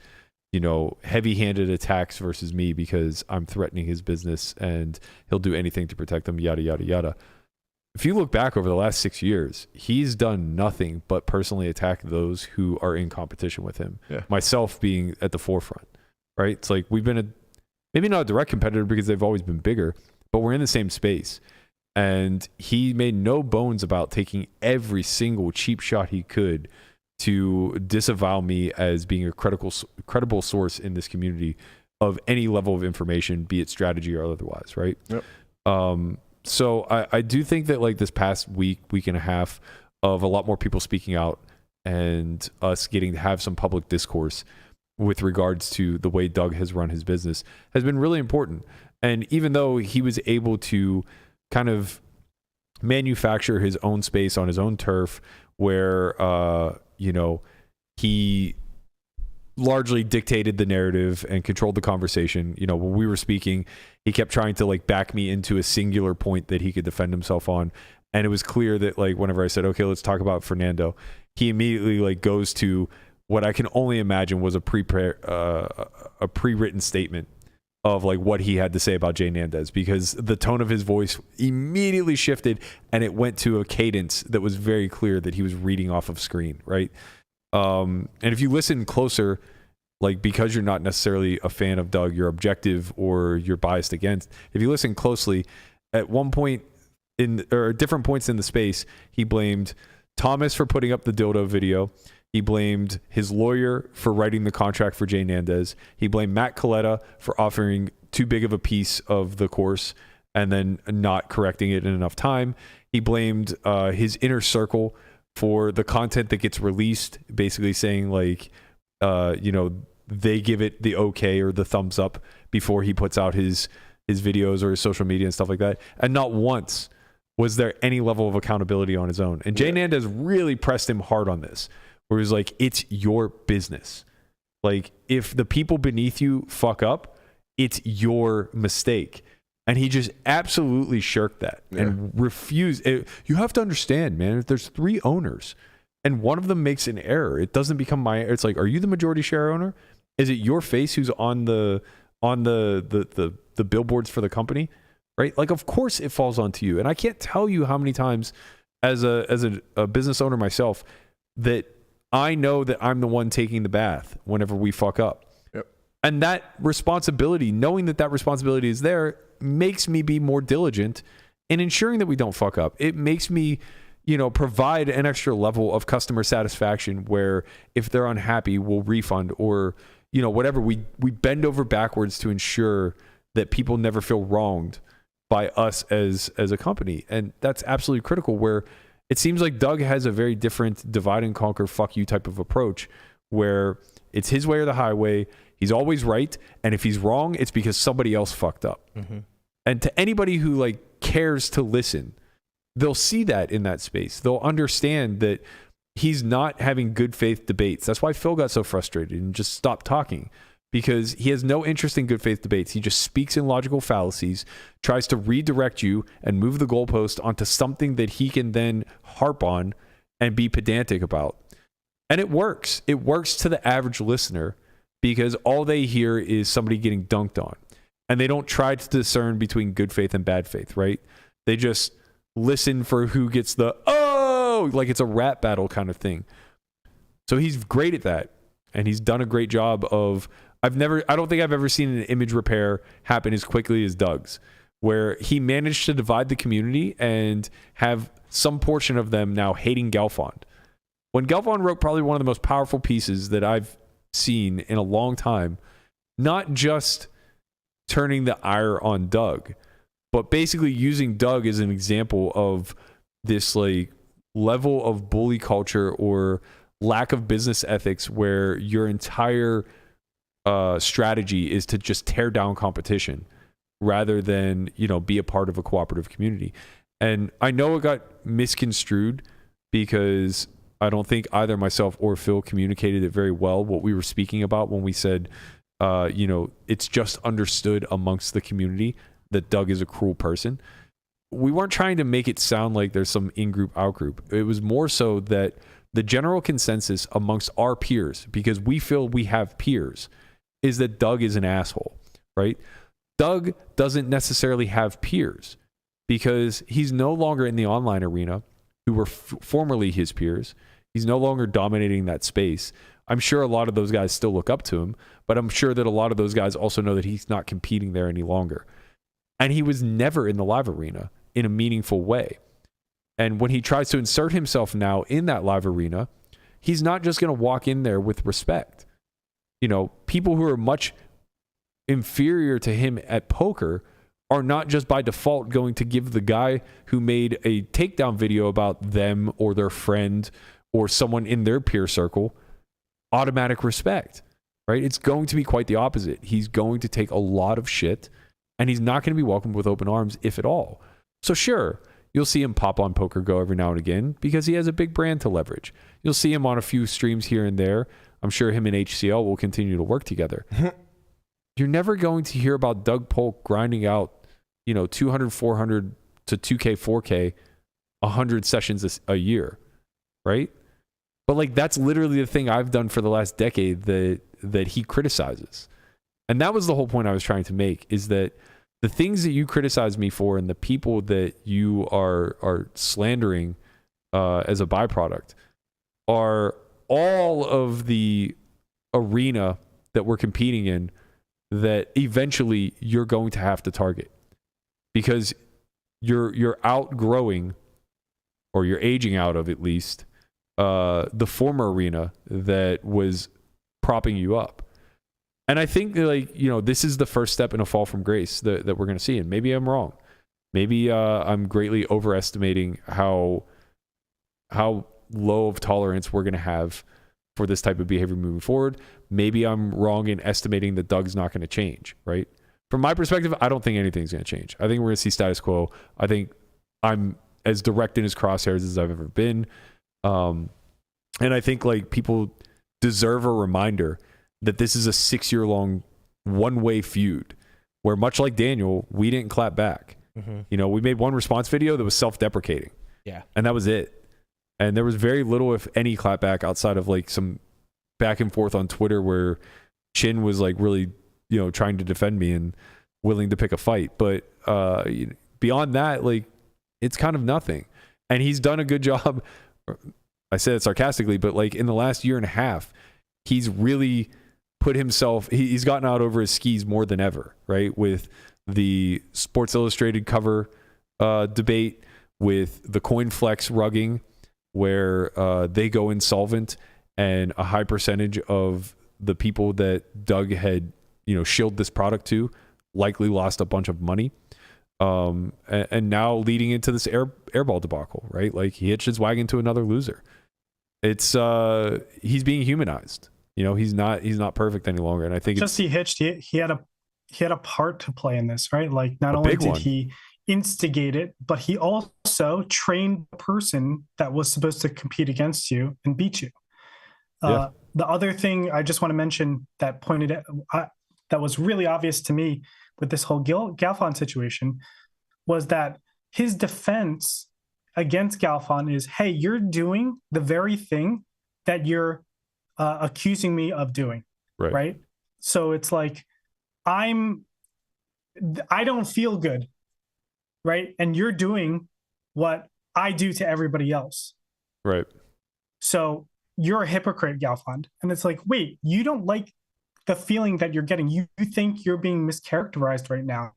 you know, heavy-handed attacks versus me because I'm threatening his business and he'll do anything to protect them, yada, yada, yada. If you look back over the last 6 years, he's done nothing but personally attack those who are in competition with him. Yeah. Myself being at the forefront, right? It's like we've been maybe not a direct competitor because they've always been bigger, but we're in the same space. And he made no bones about taking every single cheap shot he could to disavow me as being a credible source in this community of any level of information, be it strategy or otherwise, right? Yep. So I do think that like this past week and a half of a lot more people speaking out and us getting to have some public discourse with regards to the way Doug has run his business has been really important. And even though he was able to kind of manufacture his own space on his own turf where, you know, he largely dictated the narrative and controlled the conversation. You know, when we were speaking, he kept trying to like back me into a singular point that he could defend himself on. And it was clear that like whenever I said, okay, let's talk about Fernando, he immediately like goes to what I can only imagine was a pre-written statement of like what he had to say about Jay Nandez, because the tone of his voice immediately shifted and it went to a cadence that was very clear that he was reading off of screen, right? And if you listen closer, like because you're not necessarily a fan of Doug, you're objective or you're biased against, if you listen closely, at one point or different points in the space, he blamed Thomas for putting up the dildo video. He blamed his lawyer for writing the contract for Jay Nandez. He blamed Matt Coletta for offering too big of a piece of the course and then not correcting it in enough time. He blamed his inner circle for the content that gets released, basically saying like, you know, they give it the okay or the thumbs up before he puts out his videos or his social media and stuff like that. And not once was there any level of accountability on his own. And Jay Nandez really pressed him hard on this, where he's like, it's your business. Like, if the people beneath you fuck up, it's your mistake. And he just absolutely shirked that and refused. You have to understand, man, if there's 3 owners and one of them makes an error, it doesn't become my, it's like, are you the majority share owner? Is it your face who's on the billboards for the company? Right? Like, of course it falls onto you. And I can't tell you how many times as a business owner myself that I know that I'm the one taking the bath whenever we fuck up. Yep. And that responsibility, knowing that responsibility is there, makes me be more diligent in ensuring that we don't fuck up. It makes me, you know, provide an extra level of customer satisfaction where if they're unhappy, we'll refund or, you know, whatever. We bend over backwards to ensure that people never feel wronged by us as a company. And that's absolutely critical, where it seems like Doug has a very different divide and conquer, fuck you type of approach, where it's his way or the highway. He's always right. And if he's wrong, it's because somebody else fucked up. And to anybody who like cares to listen, they'll see that in that space. They'll understand that he's not having good faith debates. That's why Phil got so frustrated and just stopped talking, because he has no interest in good faith debates. He just speaks in logical fallacies, tries to redirect you and move the goalpost onto something that he can then harp on and be pedantic about. And it works. It works to the average listener because all they hear is somebody getting dunked on. And they don't try to discern between good faith and bad faith, right? They just listen for who gets the, oh, like it's a rap battle kind of thing. So he's great at that. And he's done a great job of, I don't think I've ever seen an image repair happen as quickly as Doug's, where he managed to divide the community and have some portion of them now hating Galfond. When Galfond wrote probably one of the most powerful pieces that I've seen in a long time, not just turning the ire on Doug, but basically using Doug as an example of this like level of bully culture or lack of business ethics where your entire strategy is to just tear down competition rather than, you know, be a part of a cooperative community. And I know it got misconstrued because I don't think either myself or Phil communicated it very well, what we were speaking about when we said, you know, it's just understood amongst the community that Doug is a cruel person. We weren't trying to make it sound like there's some in-group, out-group. It was more so that the general consensus amongst our peers, because we feel we have peers, is that Doug is an asshole, right? Doug doesn't necessarily have peers because he's no longer in the online arena who were formerly his peers. He's no longer dominating that space. I'm sure a lot of those guys still look up to him, but I'm sure that a lot of those guys also know that he's not competing there any longer. And he was never in the live arena in a meaningful way. And when he tries to insert himself now in that live arena, he's not just going to walk in there with respect. You know, people who are much inferior to him at poker are not just by default going to give the guy who made a takedown video about them or their friend or someone in their peer circle automatic respect, right? It's going to be quite the opposite. He's going to take a lot of shit and he's not going to be welcomed with open arms, if at all. So sure, you'll see him pop on Poker Go every now and again because he has a big brand to leverage. You'll see him on a few streams here and there. I'm sure him and HCL will continue to work together. You're never going to hear about Doug Polk grinding out, you know, 200, 400 to 2K, 4K, 100 sessions a year, right? But like that's literally the thing I've done for the last decade that he criticizes. And that was the whole point I was trying to make, is that the things that you criticize me for and the people that you are slandering as a byproduct are all of the arena that we're competing in that eventually you're going to have to target, because you're outgrowing, or you're aging out of at least, the former arena that was propping you up. And I think that, like, you know, this is the first step in a fall from grace that we're going to see. And maybe I'm wrong. Maybe I'm greatly overestimating how low of tolerance we're going to have for this type of behavior moving forward. Maybe I'm wrong in estimating that Doug's not going to change, right? From my perspective, I don't think anything's going to change. I think we're going to see status quo. I think I'm as direct in his crosshairs as I've ever been. And I think like people deserve a reminder that this is a 6-year-long one-way feud where, much like Daniel, we didn't clap back. Mm-hmm. You know, we made one response video that was self-deprecating. Yeah. And that was it. And there was very little, if any, clapback outside of like some back and forth on Twitter where Chin was like really, you know, trying to defend me and willing to pick a fight. But beyond that, like, it's kind of nothing. And he's done a good job. I said it sarcastically, but like in the last year and a half, he's really put himself, he's gotten out over his skis more than ever, right? With the Sports Illustrated cover debate, with the coin flex rugging, where they go insolvent and a high percentage of the people that Doug had, you know, shilled this product to likely lost a bunch of money. And now leading into this airball debacle, right? Like he hitched his wagon to another loser. It's he's being humanized. You know, he's not perfect any longer. And I think just he had a part to play in this, right? Like not only did he instigate it, but he also trained the person that was supposed to compete against you and beat you. The other thing I just want to mention that that was really obvious to me with this whole Galfond situation was that his defense against Galfond is, hey, you're doing the very thing that you're accusing me of doing, right? So it's like, I don't feel good, right? And you're doing what I do to everybody else. Right. So you're a hypocrite, Galfond. And it's like, wait, you don't like the feeling that you're getting. You think you're being mischaracterized right now,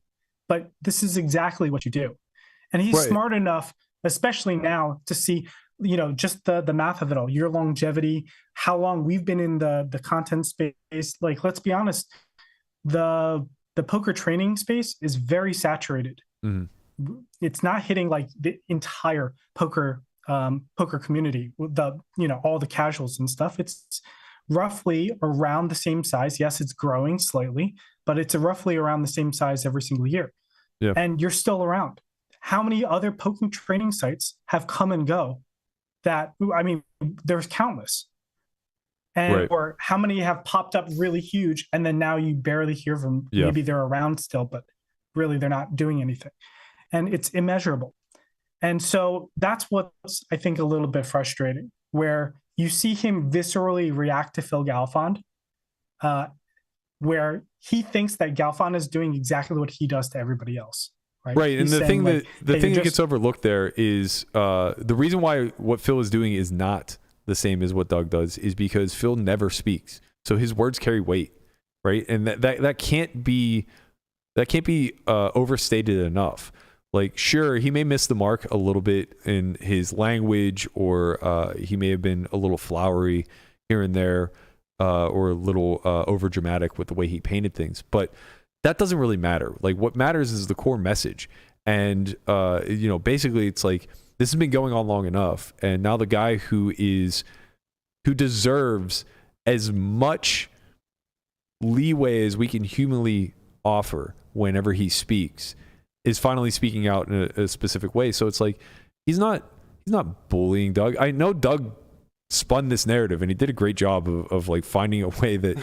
but this is exactly what you do. And he's smart enough, especially now, to see, you know, just the math of it all, your longevity, how long we've been in the content space. Like, let's be honest, the poker training space is very saturated. Mm-hmm. It's not hitting like the entire poker community, all the casuals and stuff. It's roughly around the same size. Yes, it's growing slightly, but it's roughly around the same size every single year. Yeah. And you're still around. How many other poker training sites have come and go? There's countless. And or how many have popped up really huge and then now you barely hear from them. Yeah. Maybe they're around still, but really they're not doing anything. And it's immeasurable. And so that's what's, I think, a little bit frustrating, where you see him viscerally react to Phil Galfond, where he thinks that Galfond is doing exactly what he does to everybody else. Right. And the thing that gets overlooked there is the reason why what Phil is doing is not the same as what Doug does is because Phil never speaks. So his words carry weight. Right. And that can't be overstated enough. Like, sure, he may miss the mark a little bit in his language, or he may have been a little flowery here and there, or a little over dramatic with the way he painted things. But that doesn't really matter. Like, what matters is the core message. And, basically it's like, this has been going on long enough. And now the guy who deserves as much leeway as we can humanly offer whenever he speaks is finally speaking out in a specific way. So it's like, he's not bullying Doug. I know Doug spun this narrative and he did a great job of like finding a way that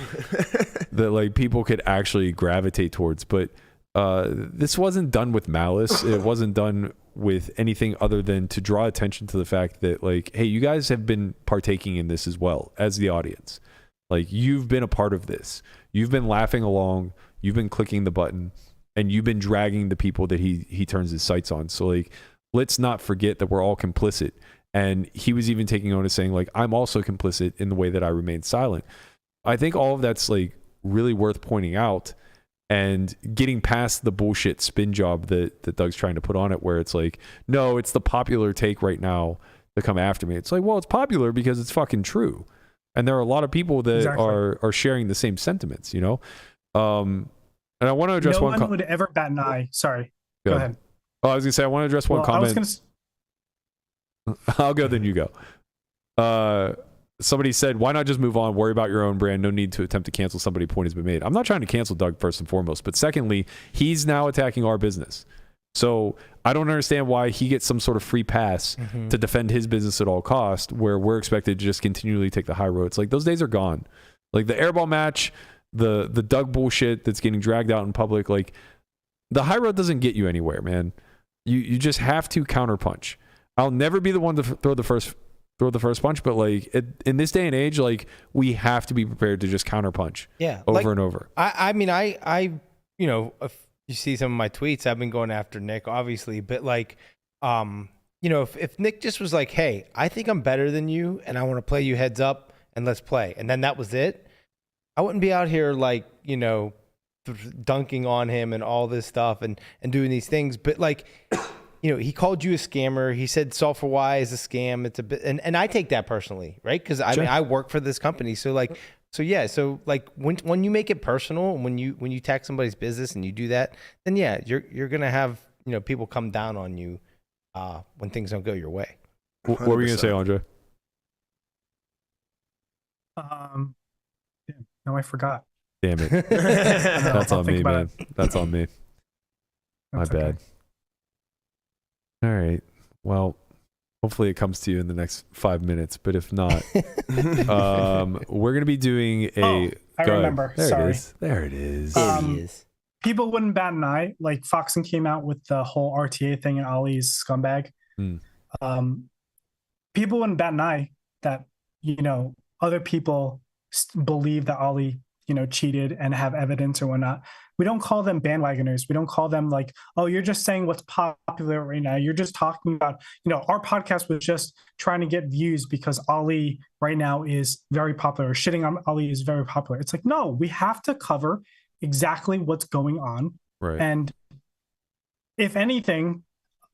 that like people could actually gravitate towards. But this wasn't done with malice. It wasn't done with anything other than to draw attention to the fact that, like, hey, you guys have been partaking in this as well as the audience. Like, you've been a part of this. You've been laughing along. You've been clicking the button. And you've been dragging the people that he turns his sights on. So, like, let's not forget that we're all complicit. And he was even taking on as saying, like, I'm also complicit in the way that I remained silent. I think all of that's, like, really worth pointing out and getting past the bullshit spin job that Doug's trying to put on it, where it's like, no, it's the popular take right now to come after me. It's like, well, it's popular because it's fucking true. And there are a lot of people that are sharing the same sentiments, you know? And I want to address one would ever bat an eye. Sorry. Go ahead. Oh, I was going to say, I want to address one comment. I'll go, then you go. Somebody said, why not just move on, worry about your own brand, no need to attempt to cancel somebody, point has been made. I'm not trying to cancel Doug first and foremost, but secondly, he's now attacking our business. So I don't understand why he gets some sort of free pass to defend his business at all costs, where we're expected to just continually take the high road. It's like, those days are gone. Like the Airball match, the Doug bullshit that's getting dragged out in public, like the high road doesn't get you anywhere, man. You just have to counterpunch. I'll never be the one to throw the first punch, but like in this day and age, like we have to be prepared to just counterpunch over and over. I mean, if you see some of my tweets, I've been going after Nick, obviously, but like, if Nick just was like, hey, I think I'm better than you and I want to play you heads up and let's play. And then that was it. I wouldn't be out here like, dunking on him and all this stuff and doing these things. But like, he called you a scammer. He said Sulfur Y is a scam. It's a bit, and I take that personally, right? Because I work for this company. So like, when you make it personal, when you attack somebody's business and you do that, then yeah, you're gonna have people come down on you when things don't go your way. 100%. What were you gonna say, Andre? No, I forgot. Damn it. That's on me, man. That's on me. My bad. All right. Well, hopefully it comes to you in the next 5 minutes, but if not, we're going to be doing a... I remember. There Sorry. it is. People wouldn't bat an eye. Like Foxen came out with the whole RTA thing and Ali's scumbag. People wouldn't bat an eye that, other people believe that Ali, cheated and have evidence or whatnot. We don't call them bandwagoners. We don't call them like, oh, you're just saying what's popular right now. You're just talking about, our podcast was just trying to get views because Ali right now is very popular. Shitting on Ali is very popular. It's like, no, we have to cover exactly what's going on. Right. And if anything,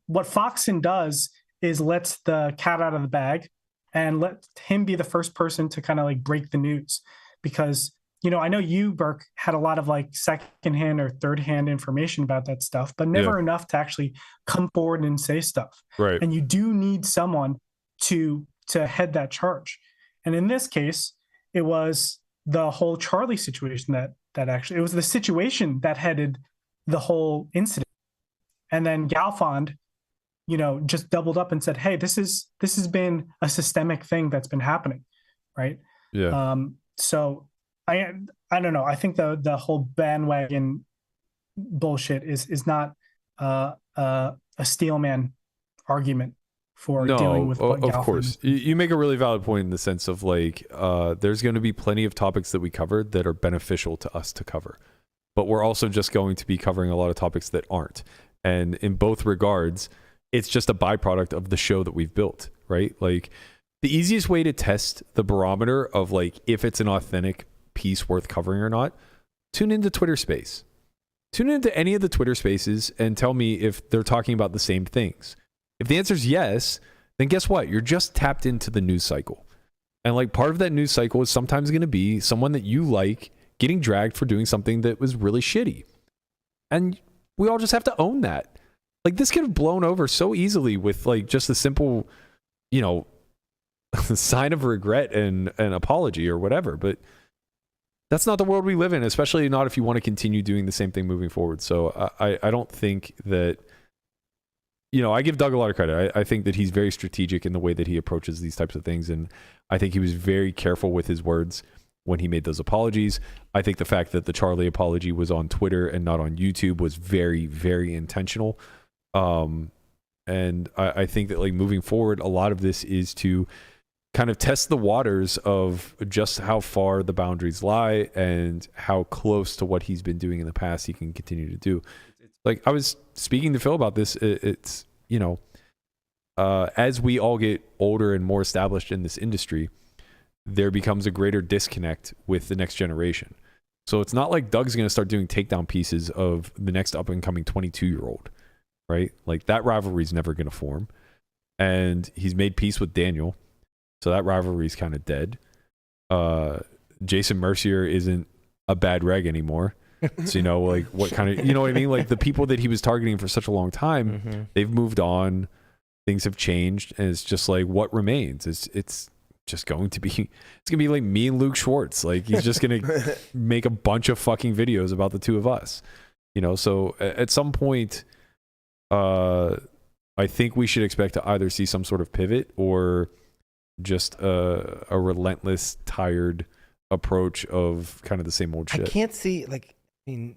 what Foxen does is lets the cat out of the bag and let him be the first person to kind of like break the news. Because, I know you, Burke, had a lot of like secondhand or third-hand information about that stuff, but never enough to actually come forward and say stuff. Right. And you do need someone to head that charge. And in this case, it was the whole Charlie situation that actually, it was the situation that headed the whole incident. And then Galfond, just doubled up and said, hey, this has been a systemic thing that's been happening. Right. Yeah. So I don't know. I think the whole bandwagon bullshit is not a steelman argument for dealing with what of course. You make a really valid point in the sense of like, there's going to be plenty of topics that we covered that are beneficial to us to cover, but we're also just going to be covering a lot of topics that aren't. And in both regards, it's just a byproduct of the show that we've built, right? Like the easiest way to test the barometer of like, if it's an authentic piece worth covering or not, tune into Twitter Space. Tune into any of the Twitter Spaces and tell me if they're talking about the same things. If the answer is yes, then guess what? You're just tapped into the news cycle. And like part of that news cycle is sometimes going to be someone that you like getting dragged for doing something that was really shitty. And we all just have to own that. Like this could have blown over so easily with like just a simple, sign of regret and an apology or whatever. But that's not the world we live in, especially not if you want to continue doing the same thing moving forward. So I don't think that, I give Doug a lot of credit. I think that he's very strategic in the way that he approaches these types of things. And I think he was very careful with his words when he made those apologies. I think the fact that the Charlie apology was on Twitter and not on YouTube was very, very intentional. And I think that like moving forward, a lot of this is to kind of test the waters of just how far the boundaries lie and how close to what he's been doing in the past he can continue to do. Like I was speaking to Phil about this, it's, as we all get older and more established in this industry, there becomes a greater disconnect with the next generation. So it's not like Doug's going to start doing takedown pieces of the next up and coming 22-year-old, right? Like that rivalry is never going to form. And he's made peace with Daniel. So that rivalry is kind of dead. Jason Mercier isn't a bad reg anymore. So, like what kind of, what I mean? Like the people that he was targeting for such a long time, they've moved on. Things have changed. And it's just like, what remains? It's just going to be like me and Luke Schwartz. Like he's just going to make a bunch of fucking videos about the two of us, So at some point, I think we should expect to either see some sort of pivot or just a relentless, tired approach of kind of the same old shit. I can't see, he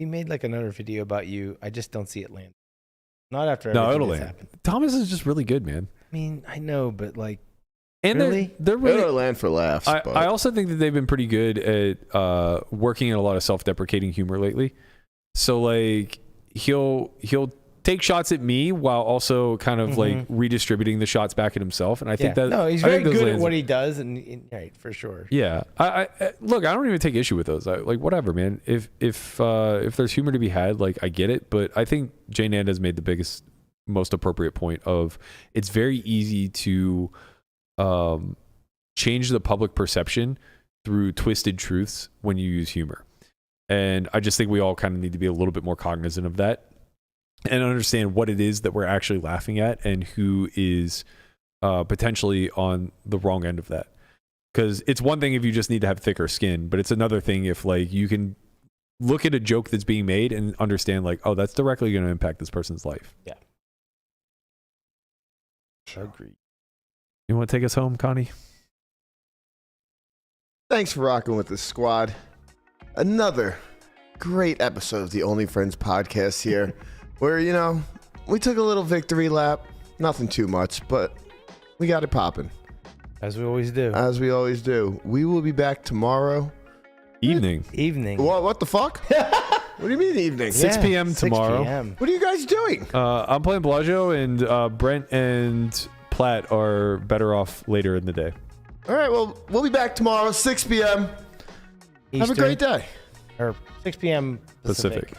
made like another video about you. I just don't see it land. Not after everything that's happened. Thomas is just really good, man. I mean, I know, but like, and really? They're really it'll land for laughs. I also think that they've been pretty good at working in a lot of self-deprecating humor lately. So like he'll take shots at me while also kind of like redistributing the shots back at himself. And I think that he's very good at what he does, and right, for sure. Yeah, I look, I don't even take issue with those. Like whatever, man. If there's humor to be had, like I get it. But I think Jay Nanda's made the biggest, most appropriate point of it's very easy to change the public perception through twisted truths when you use humor. And I just think we all kind of need to be a little bit more cognizant of that and understand what it is that we're actually laughing at and who is potentially on the wrong end of that. Because it's one thing if you just need to have thicker skin, but it's another thing if like you can look at a joke that's being made and understand like, oh, that's directly going to impact this person's life. Yeah. Agreed. You want to take us home, Connie? Thanks for rocking with the squad. Another great episode of the Only Friends podcast here, where, you know, we took a little victory lap. Nothing too much, but we got it popping. As we always do. As we always do. We will be back tomorrow. Evening. What the fuck? What do you mean evening? 6 p.m. tomorrow. 6 p.m. What are you guys doing? I'm playing Bellagio, and Brent and Platt are better off later in the day. All right, well, we'll be back tomorrow, 6 p.m. Eastern. Have a great day. Or 6 p.m. Pacific.